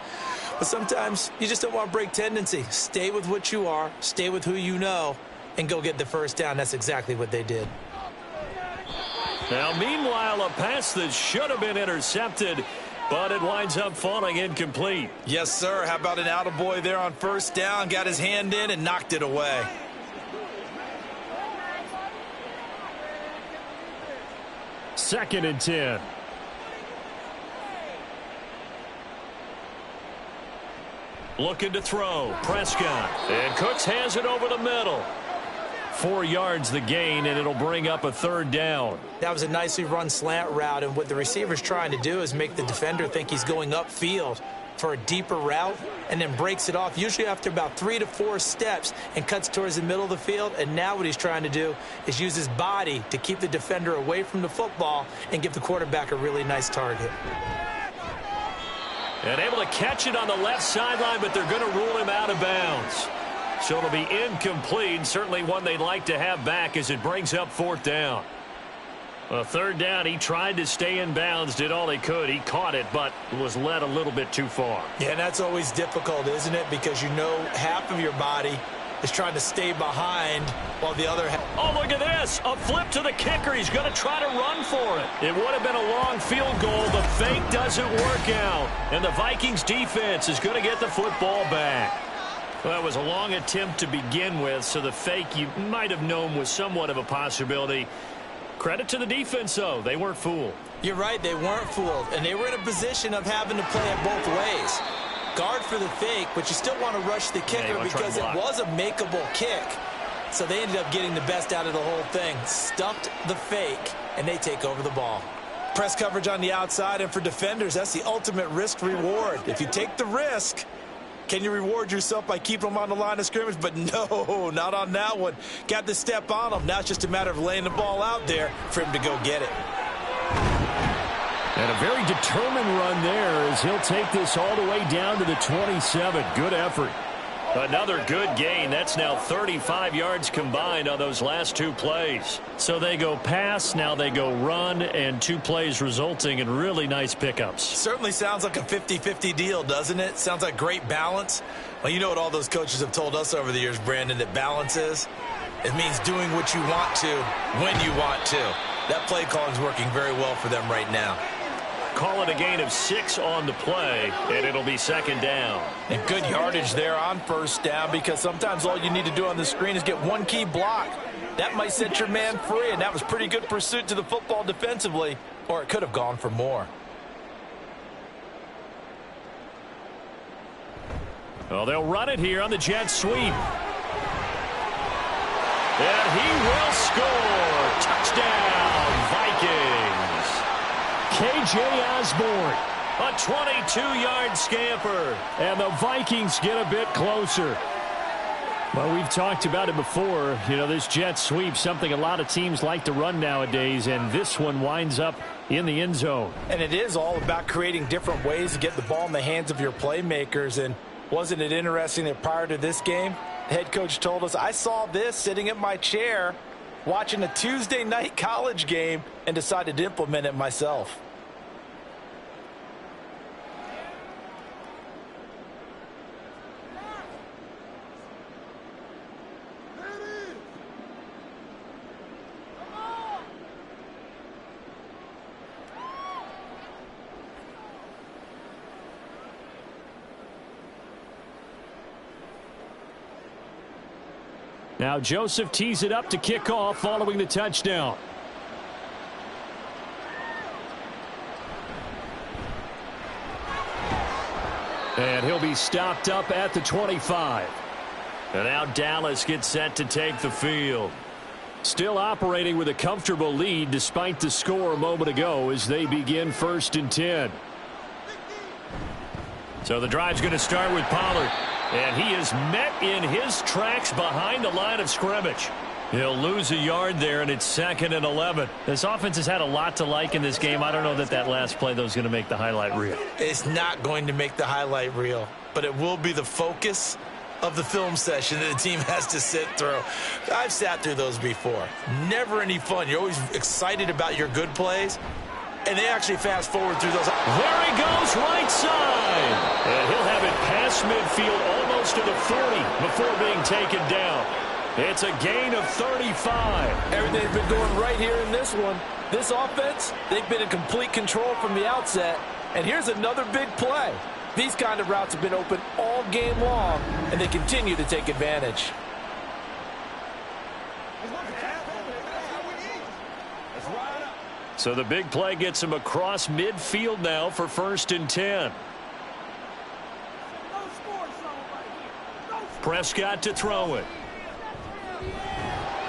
But sometimes you just don't want to break tendency. Stay with what you are, stay with who you know, and go get the 1st down. That's exactly what they did. Now, meanwhile, a pass that should have been intercepted, but it winds up falling incomplete. Yes, sir. How about an attaboy there on 1st down? Got his hand in and knocked it away. Second and 10. Looking to throw. Prescott. And Cooks has it over the middle. 4 yards the gain, and it'll bring up a 3rd down. That was a nicely run slant route, and what the receiver's trying to do is make the defender think he's going upfield for a deeper route, and then breaks it off, usually after about 3 to 4 steps, and cuts towards the middle of the field. And now what he's trying to do is use his body to keep the defender away from the football and give the quarterback a really nice target. And able to catch it on the left sideline, but they're going to rule him out of bounds. So it'll be incomplete, certainly one they'd like to have back as it brings up 4th down. Well, 3rd down, he tried to stay in bounds, did all he could. He caught it, but was led a little bit too far. Yeah, and that's always difficult, isn't it? Because you know half of your body is trying to stay behind while the other half... Oh, look at this. A flip to the kicker. He's going to try to run for it. It would have been a long field goal. The fake doesn't work out. And the Vikings defense is going to get the football back. Well, that was a long attempt to begin with, so the fake you might have known was somewhat of a possibility. Credit to the defense, though. They weren't fooled. You're right, they weren't fooled, and they were in a position of having to play it both ways. Guard for the fake, but you still want to rush the kicker because it was a makeable kick. So they ended up getting the best out of the whole thing. Stuffed the fake, and they take over the ball. Press coverage on the outside, and for defenders, that's the ultimate risk-reward. If you take the risk, can you reward yourself by keeping them on the line of scrimmage? But no, not on that one. Got to step on them. Now it's just a matter of laying the ball out there for him to go get it. And a very determined run there as he'll take this all the way down to the 27. Good effort. Another good gain. That's now 35 yards combined on those last two plays. So they go pass, now they go run, and 2 plays resulting in really nice pickups. Certainly sounds like a 50-50 deal, doesn't it? Sounds like great balance. Well, you know what all those coaches have told us over the years, Brandon, that balance is? It means doing what you want to when you want to. That play calling is working very well for them right now. Call it a gain of 6 on the play, and it'll be second down. And good yardage there on first down, because sometimes all you need to do on the screen is get one key block. That might set your man free, and that was pretty good pursuit to the football defensively, or it could have gone for more. Well, they'll run it here on the jet sweep. And he will score. Touchdown, Vikings. KJ Osborne, a 22-yard scamper. And the Vikings get a bit closer. Well, we've talked about it before. You know, this jet sweep, something a lot of teams like to run nowadays, and this one winds up in the end zone. And it is all about creating different ways to get the ball in the hands of your playmakers. And wasn't it interesting that prior to this game, the head coach told us, I saw this sitting in my chair watching a Tuesday night college game and decided to implement it myself. Now Joseph tees it up to kick off following the touchdown. And he'll be stopped up at the 25. And now Dallas gets set to take the field. Still operating with a comfortable lead despite the score a moment ago as they begin 1st and 10. So the drive's going to start with Pollard. And he is met in his tracks behind the line of scrimmage. He'll lose a yard there, and it's 2nd and 11. This offense has had a lot to like in this game. I don't know that last play, though, is going to make the highlight reel. It's not going to make the highlight reel, but it will be the focus of the film session that the team has to sit through. I've sat through those before. Never any fun. You're always excited about your good plays, and they actually fast forward through those. There he goes, right side. And he'll have it past midfield almost to the 40 before being taken down. It's a gain of 35. Everything's been going right here in this one. This offense, they've been in complete control from the outset. And here's another big play. These kind of routes have been open all game long, and they continue to take advantage. So the big play gets him across midfield now for 1st and 10. Prescott to throw it.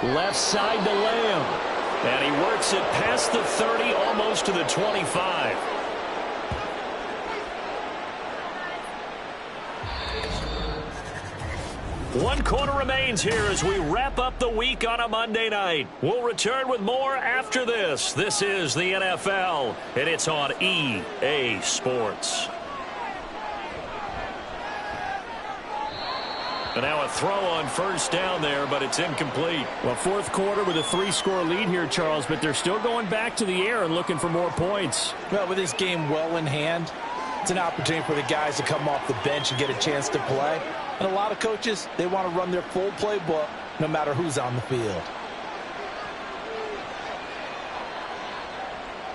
Left side to Lamb. And he works it past the 30, almost to the 25. One quarter remains here as we wrap up the week on a Monday night. We'll return with more after this. This is the NFL, and it's on EA Sports. And now a throw on 1st down there, but it's incomplete. Well, 4th quarter with a 3-score lead here, Charles, but they're still going back to the air and looking for more points. Well, with this game well in hand, it's an opportunity for the guys to come off the bench and get a chance to play. And a lot of coaches, they want to run their full playbook no matter who's on the field.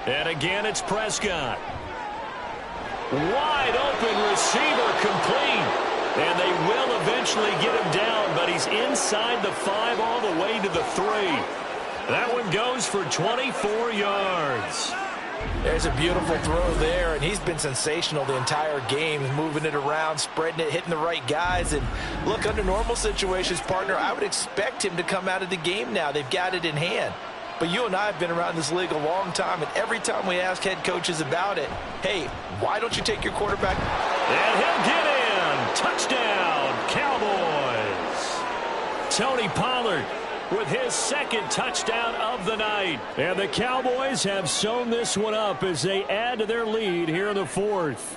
And again, it's Prescott. Wide open receiver complete. And they will eventually get him down, but he's inside the 5 all the way to the 3. That one goes for 24 yards. There's a beautiful throw there, and he's been sensational the entire game, moving it around, spreading it, hitting the right guys. And look, under normal situations, partner, I would expect him to come out of the game now. They've got it in hand. But you and I have been around this league a long time, and every time we ask head coaches about it, hey, why don't you take your quarterback? And he'll get in. Touchdown, Cowboys. Tony Pollard with his 2nd touchdown of the night. And the Cowboys have sewn this one up as they add to their lead here in the 4th.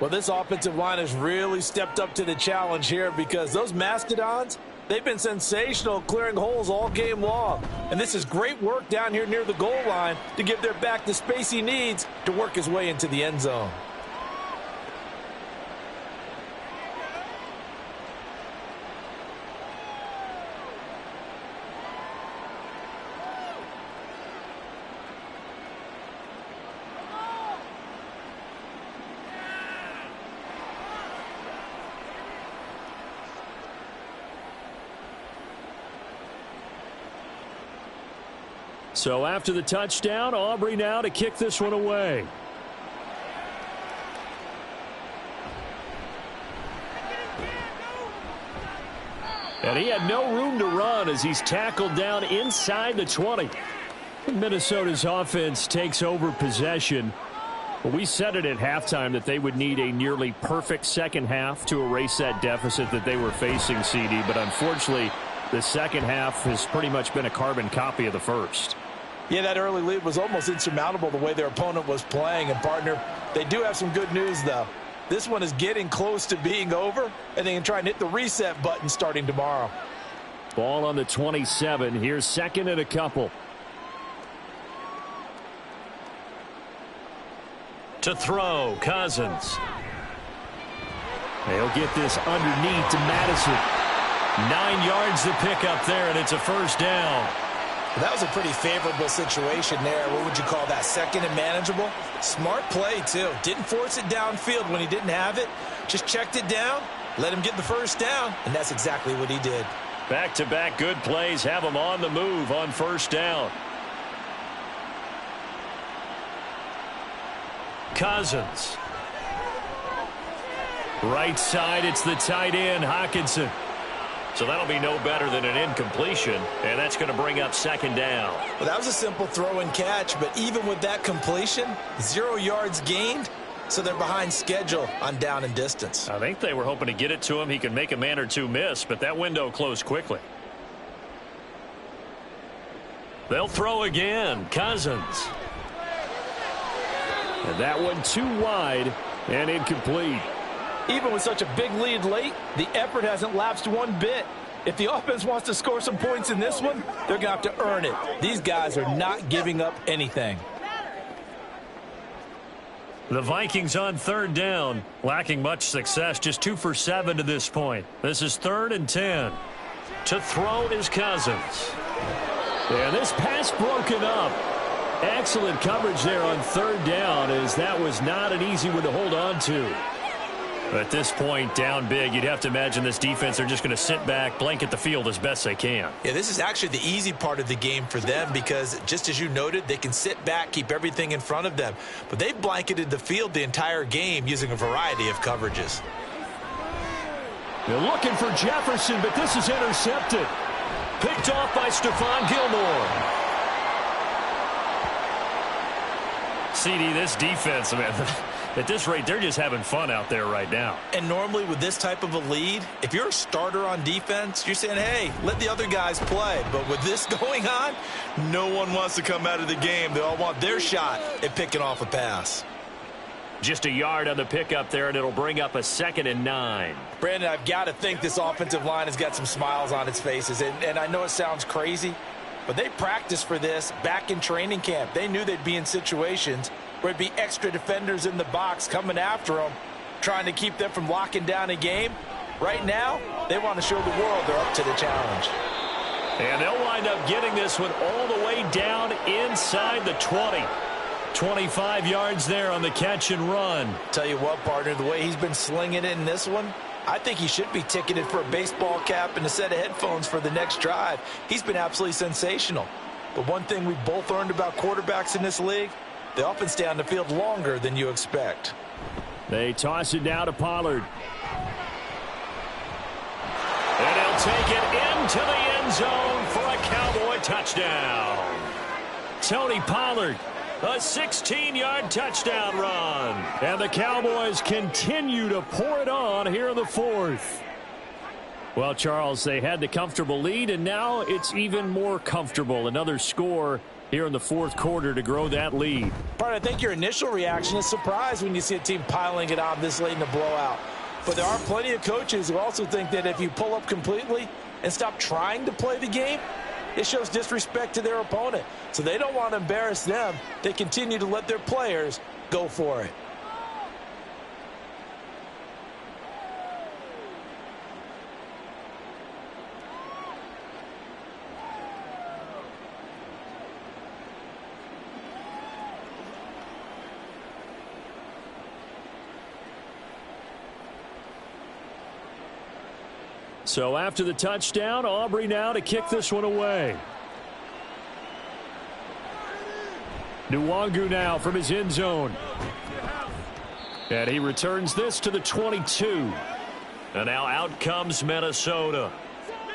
Well, this offensive line has really stepped up to the challenge here because those Mastodons, they've been sensational clearing holes all game long. And this is great work down here near the goal line to give their back the space he needs to work his way into the end zone. So after the touchdown, Aubrey now to kick this one away. And he had no room to run as he's tackled down inside the 20. Minnesota's offense takes over possession. Well, we said it at halftime that they would need a nearly perfect second half to erase that deficit that they were facing, CD. But unfortunately, the second half has pretty much been a carbon copy of the first. Yeah, that early lead was almost insurmountable the way their opponent was playing. And, partner, they do have some good news, though. This one is getting close to being over, and they can try and hit the reset button starting tomorrow. Ball on the 27. Here's second and a couple. To throw, Cousins. They'll get this underneath to Madison. 9 yards to pick up there, and it's a first down. That was a pretty favorable situation there. What would you call that? Second and manageable? Smart play, too. Didn't force it downfield when he didn't have it. Just checked it down, let him get the first down, and that's exactly what he did. Back-to-back good plays have him on the move on first down. Cousins. Right side, it's the tight end, Hockenson. So that'll be no better than an incompletion, and that's going to bring up second down. Well, that was a simple throw and catch, but even with that completion, 0 yards gained, so they're behind schedule on down and distance. I think they were hoping to get it to him. He could make a man or two miss, but that window closed quickly. They'll throw again. Cousins. And that one too wide and incomplete. Even with such a big lead late, the effort hasn't lapsed one bit. If the offense wants to score some points in this one, they're going to have to earn it. These guys are not giving up anything. The Vikings on third down, lacking much success, just 2 for 7 to this point. This is 3rd and 10. To throw is Cousins. And this pass broken up. Excellent coverage there on third down, as that was not an easy one to hold on to. At this point, down big, you'd have to imagine this defense are just going to sit back, blanket the field as best they can. Yeah, this is actually the easy part of the game for them because, just as you noted, they can sit back, keep everything in front of them. But they've blanketed the field the entire game using a variety of coverages. They're looking for Jefferson, but this is intercepted. Picked off by Stephon Gilmore. CD, this defense, man, at this rate, they're just having fun out there right now. And normally with this type of a lead, if you're a starter on defense, you're saying, hey, let the other guys play. But with this going on, no one wants to come out of the game. They all want their shot at picking off a pass. Just a yard on the pickup there, and it'll bring up a 2nd and 9. Brandon, I've got to think this offensive line has got some smiles on its faces. And I know it sounds crazy, but they practiced for this back in training camp. They knew they'd be in situations where it'd be extra defenders in the box coming after them, trying to keep them from locking down a game. Right now, they want to show the world they're up to the challenge. And they'll wind up getting this one all the way down inside the 20. 25 yards there on the catch and run. Tell you what, partner, the way he's been slinging it in this one, I think he should be ticketed for a baseball cap and a set of headphones for the next drive. He's been absolutely sensational. But one thing we've both learned about quarterbacks in this league, they often stay on the field longer than you expect. They toss it down to Pollard. And he'll take it into the end zone for a Cowboy touchdown. Tony Pollard, a 16-yard touchdown run. And the Cowboys continue to pour it on here in the 4th. Well, Charles, they had the comfortable lead, and now it's even more comfortable. Another score here in the fourth quarter to grow that lead. I think your initial reaction is surprise when you see a team piling it on this late in the blowout. But there are plenty of coaches who also think that if you pull up completely and stop trying to play the game, it shows disrespect to their opponent. So they don't want to embarrass them. They continue to let their players go for it. So after the touchdown, Aubrey now to kick this one away. Nwangu now from his end zone. And he returns this to the 22. And now out comes Minnesota.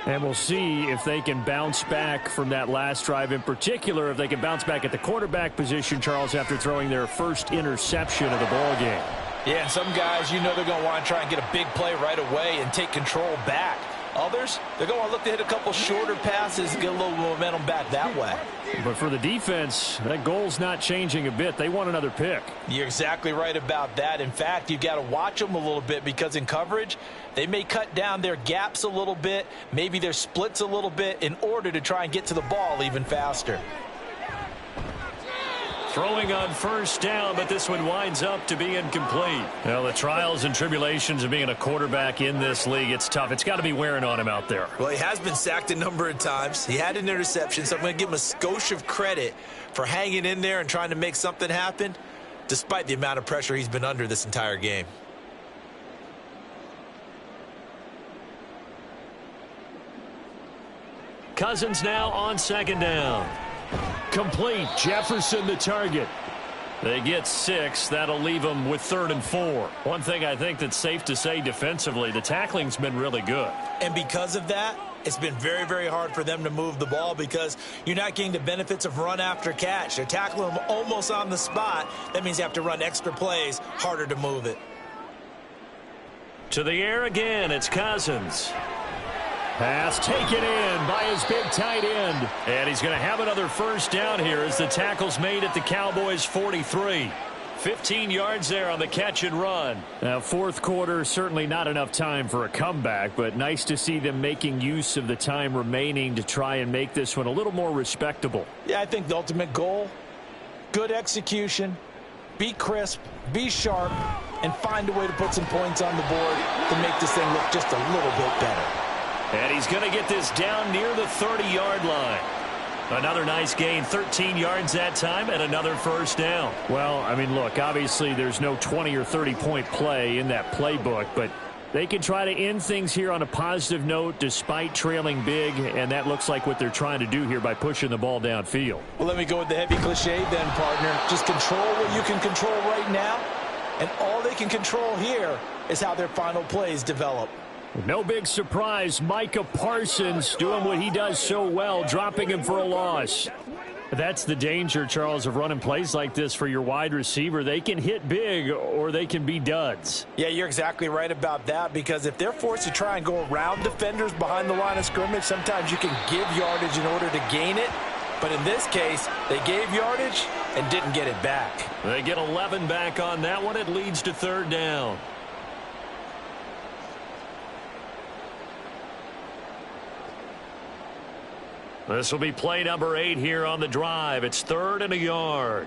And we'll see if they can bounce back from that last drive, in particular if they can bounce back at the quarterback position, Charles, after throwing their first interception of the ball game. Yeah, and some guys, you know they're going to want to try and get a big play right away and take control back. Others, they're going to want to look to hit a couple shorter passes and get a little momentum back that way. But for the defense, that goal's not changing a bit. They want another pick. You're exactly right about that. In fact, you've got to watch them a little bit because in coverage, they may cut down their gaps a little bit, maybe their splits a little bit in order to try and get to the ball even faster. Throwing on first down, but this one winds up to be incomplete. Well, the trials and tribulations of being a quarterback in this league, it's tough. It's got to be wearing on him out there. Well, he has been sacked a number of times. He had an interception, so I'm going to give him a skosh of credit for hanging in there and trying to make something happen, despite the amount of pressure he's been under this entire game. Cousins now on second down. Complete. Jefferson the target. They get 6. That'll leave them with 3rd and 4. One thing I think that's safe to say defensively, the tackling's been really good. And because of that, it's been very, very hard for them to move the ball because you're not getting the benefits of run after catch. They're tackling them almost on the spot. That means you have to run extra plays, harder to move it. To the air again, it's Cousins. Pass taken in by his big tight end. And he's going to have another first down here as the tackle's made at the Cowboys' 43. 15 yards there on the catch and run. Now, fourth quarter, certainly not enough time for a comeback, but nice to see them making use of the time remaining to try and make this one a little more respectable. Yeah, I think the ultimate goal, good execution, be crisp, be sharp, and find a way to put some points on the board to make this thing look just a little bit better. And he's going to get this down near the 30-yard line. Another nice gain, 13 yards that time, and another first down. Well, I mean, look, obviously there's no 20 or 30-point play in that playbook, but they can try to end things here on a positive note despite trailing big, and that looks like what they're trying to do here by pushing the ball downfield. Well, let me go with the heavy cliche then, partner. Just control what you can control right now, and all they can control here is how their final plays develop. No big surprise, Micah Parsons doing what he does so well, dropping him for a loss. That's the danger, Charles, of running plays like this for your wide receiver. They can hit big or they can be duds. Yeah, you're exactly right about that because if they're forced to try and go around defenders behind the line of scrimmage, sometimes you can give yardage in order to gain it. But in this case, they gave yardage and didn't get it back. They get 11 back on that one. It leads to third down. This will be play number 8 here on the drive. It's 3rd and a yard.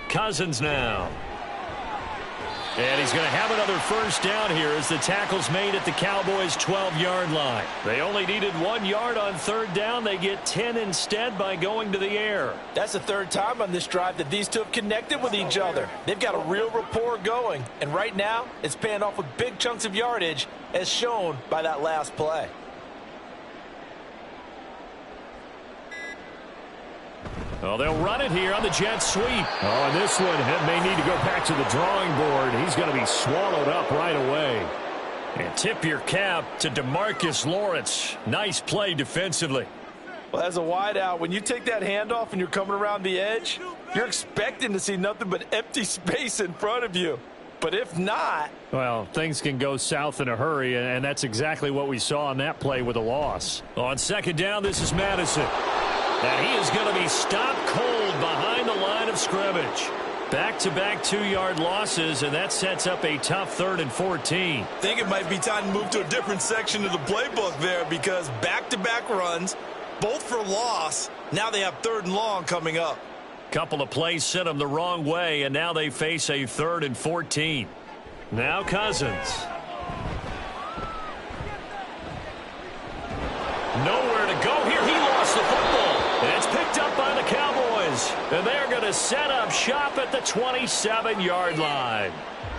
Cousins now. And he's going to have another first down here as the tackle's made at the Cowboys' 12-yard line. They only needed 1 yard on third down. They get 10 instead by going to the air. That's the third time on this drive that these two have connected with each other. They've got a real rapport going. And right now, it's paying off with big chunks of yardage as shown by that last play. Oh, they'll run it here on the jet sweep. Oh, and this one may need to go back to the drawing board. He's going to be swallowed up right away. And tip your cap to DeMarcus Lawrence. Nice play defensively. Well, as a wideout, when you take that handoff and you're coming around the edge, you're expecting to see nothing but empty space in front of you. But if not... well, things can go south in a hurry, and that's exactly what we saw on that play with a loss. On second down, this is Madison. And he is going to be stopped cold behind the line of scrimmage. Back-to-back 2-yard losses, and that sets up a tough 3rd and 14. I think it might be time to move to a different section of the playbook there because back-to-back runs, both for loss. Now they have 3rd and long coming up. Couple of plays sent them the wrong way, and now they face a 3rd and 14. Now Cousins. Nowhere to go here. He lost the football. And it's picked up by the Cowboys. And they're going to set up shop at the 27-yard line.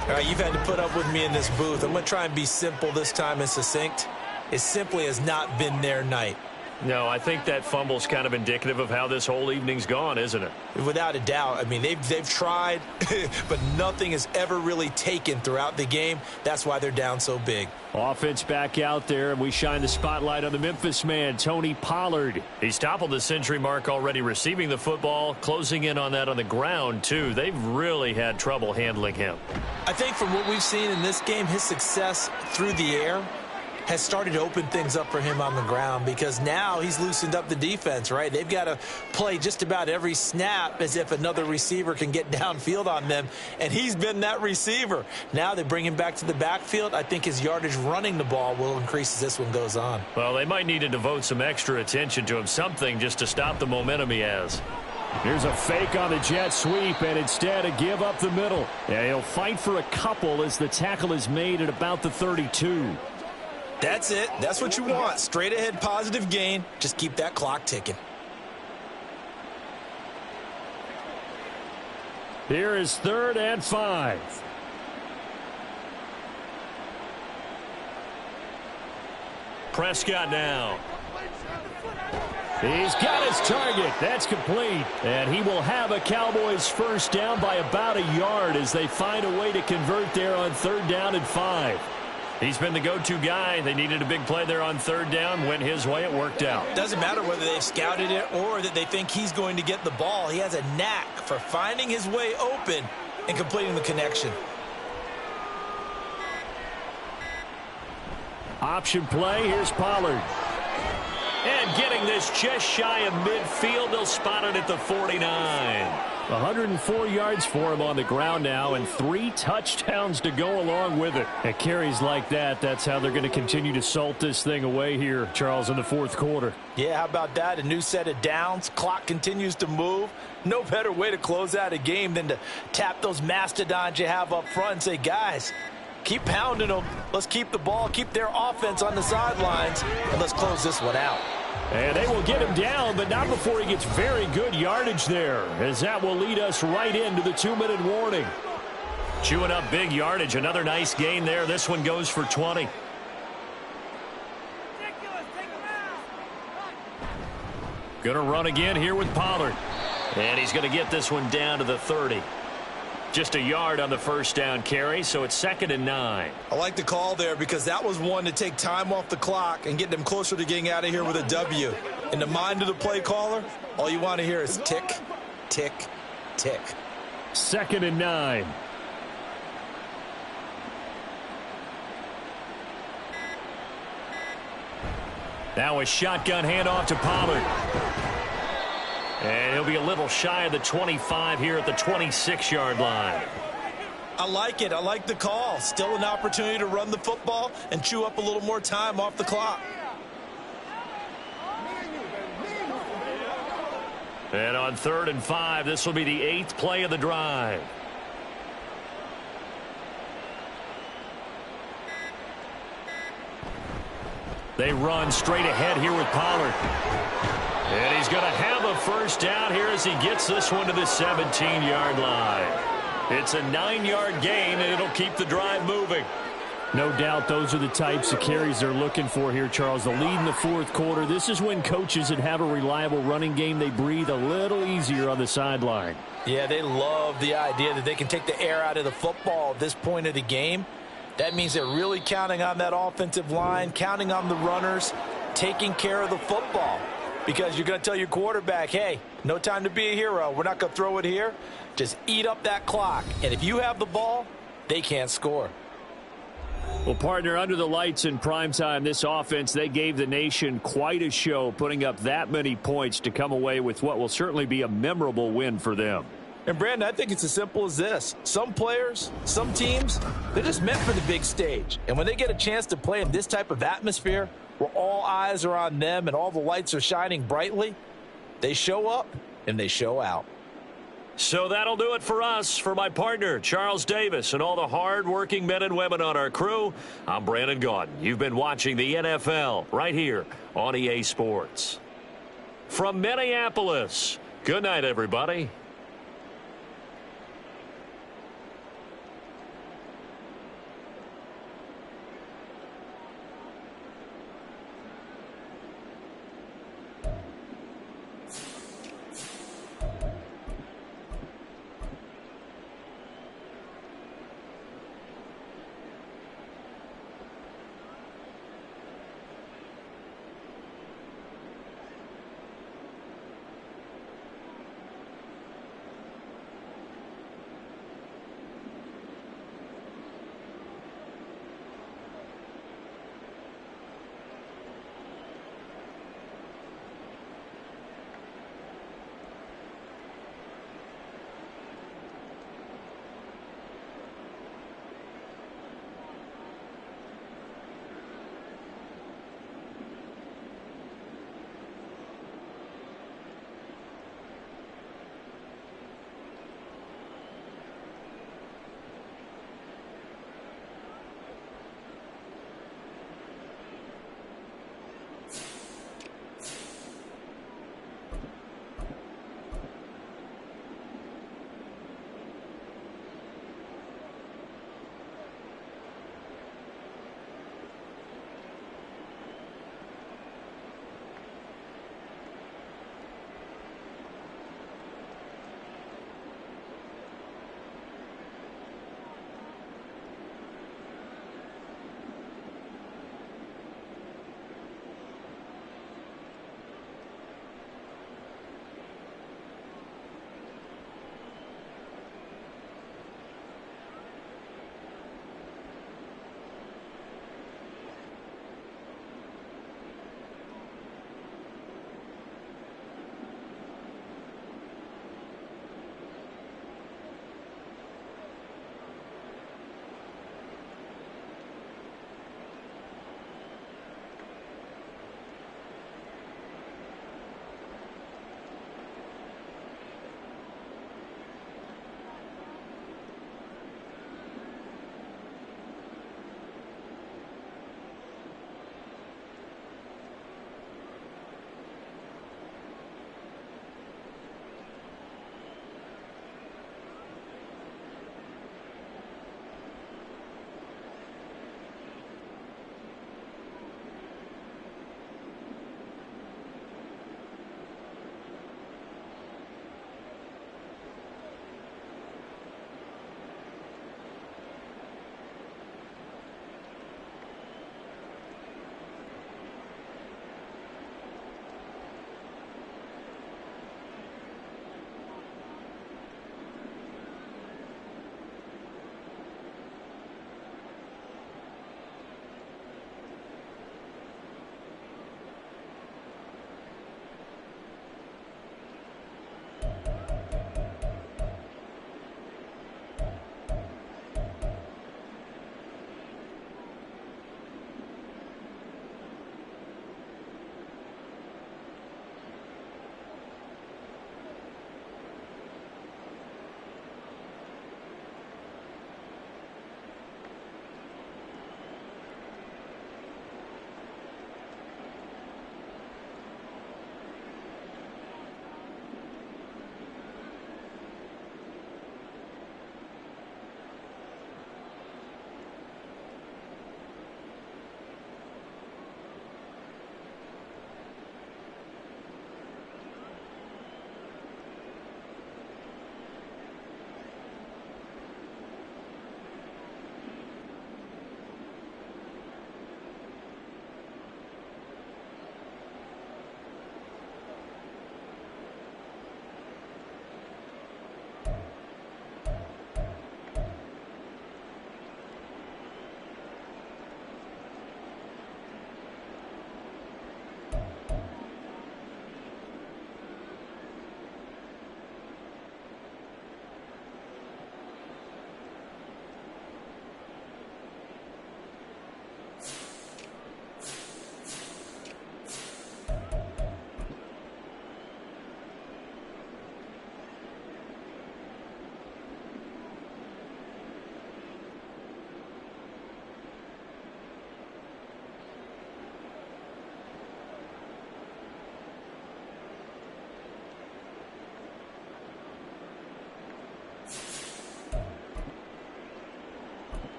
All right, you've had to put up with me in this booth. I'm going to try and be simple this time and succinct. It simply has not been their night. No, I think that fumble's kind of indicative of how this whole evening's gone, isn't it? Without a doubt. I mean, they've tried, but nothing has ever really taken throughout the game. That's why they're down so big. Offense back out there, and we shine the spotlight on the Memphis man, Tony Pollard. He's toppled the century mark already receiving the football, closing in on that on the ground, too. They've really had trouble handling him. I think from what we've seen in this game, his success through the air has started to open things up for him on the ground because now he's loosened up the defense, right? They've got to play just about every snap as if another receiver can get downfield on them, and he's been that receiver. Now they bring him back to the backfield. I think his yardage running the ball will increase as this one goes on. Well, they might need to devote some extra attention to him, something just to stop the momentum he has. Here's a fake on the jet sweep, and instead a give up the middle. Yeah, he'll fight for a couple as the tackle is made at about the 32. That's it. That's what you want. Straight ahead positive gain. Just keep that clock ticking. Here is 3rd and 5. Prescott now. He's got his target. That's complete. And he will have a Cowboys first down by about a yard as they find a way to convert there on 3rd down and 5. He's been the go-to guy. They needed a big play there on 3rd down. Went his way. It worked out. Doesn't matter whether they've scouted it or that they think he's going to get the ball. He has a knack for finding his way open and completing the connection. Option play. Here's Pollard. And getting this just shy of midfield. They'll spot it at the 49. 104 yards for him on the ground now and 3 touchdowns to go along with it. At carries like that, that's how they're going to continue to salt this thing away here, Charles, in the 4th quarter. Yeah, how about that? A new set of downs. Clock continues to move. No better way to close out a game than to tap those mastodons you have up front and say, guys, keep pounding them. Let's keep the ball, keep their offense on the sidelines, and let's close this one out. And they will get him down, but not before he gets very good yardage there, as that will lead us right into the 2-minute warning. Chewing up big yardage. Another nice gain there. This one goes for 20. Going to run again here with Pollard. And he's going to get this one down to the 30. Just a yard on the first down carry, so it's 2nd and 9. I like the call there because that was one to take time off the clock and get them closer to getting out of here with a W. In the mind of the play caller, all you want to hear is tick, tick, tick. 2nd and 9. Now a shotgun handoff to Pollard. And he'll be a little shy of the 25 here at the 26-yard line. I like it. I like the call. Still an opportunity to run the football and chew up a little more time off the clock. And on 3rd and 5, this will be the 8th play of the drive. They run straight ahead here with Pollard. And he's going to have a first down here as he gets this one to the 17-yard line. It's a 9-yard gain, and it'll keep the drive moving. No doubt those are the types of carries they're looking for here, Charles. The lead in the 4th quarter. This is when coaches that have a reliable running game, they breathe a little easier on the sideline. Yeah, they love the idea that they can take the air out of the football at this point of the game. That means they're really counting on that offensive line, counting on the runners, taking care of the football. Because you're going to tell your quarterback, hey, no time to be a hero. We're not going to throw it here. Just eat up that clock. And if you have the ball, they can't score. Well, partner, under the lights in primetime, this offense, they gave the nation quite a show, putting up that many points to come away with what will certainly be a memorable win for them. And, Brandon, I think it's as simple as this. Some players, some teams, they're just meant for the big stage. And when they get a chance to play in this type of atmosphere, where all eyes are on them and all the lights are shining brightly, they show up and they show out. So that'll do it for us. For my partner, Charles Davis, and all the hard-working men and women on our crew, I'm Brandon Gaudin. You've been watching the NFL right here on EA Sports. From Minneapolis, good night, everybody.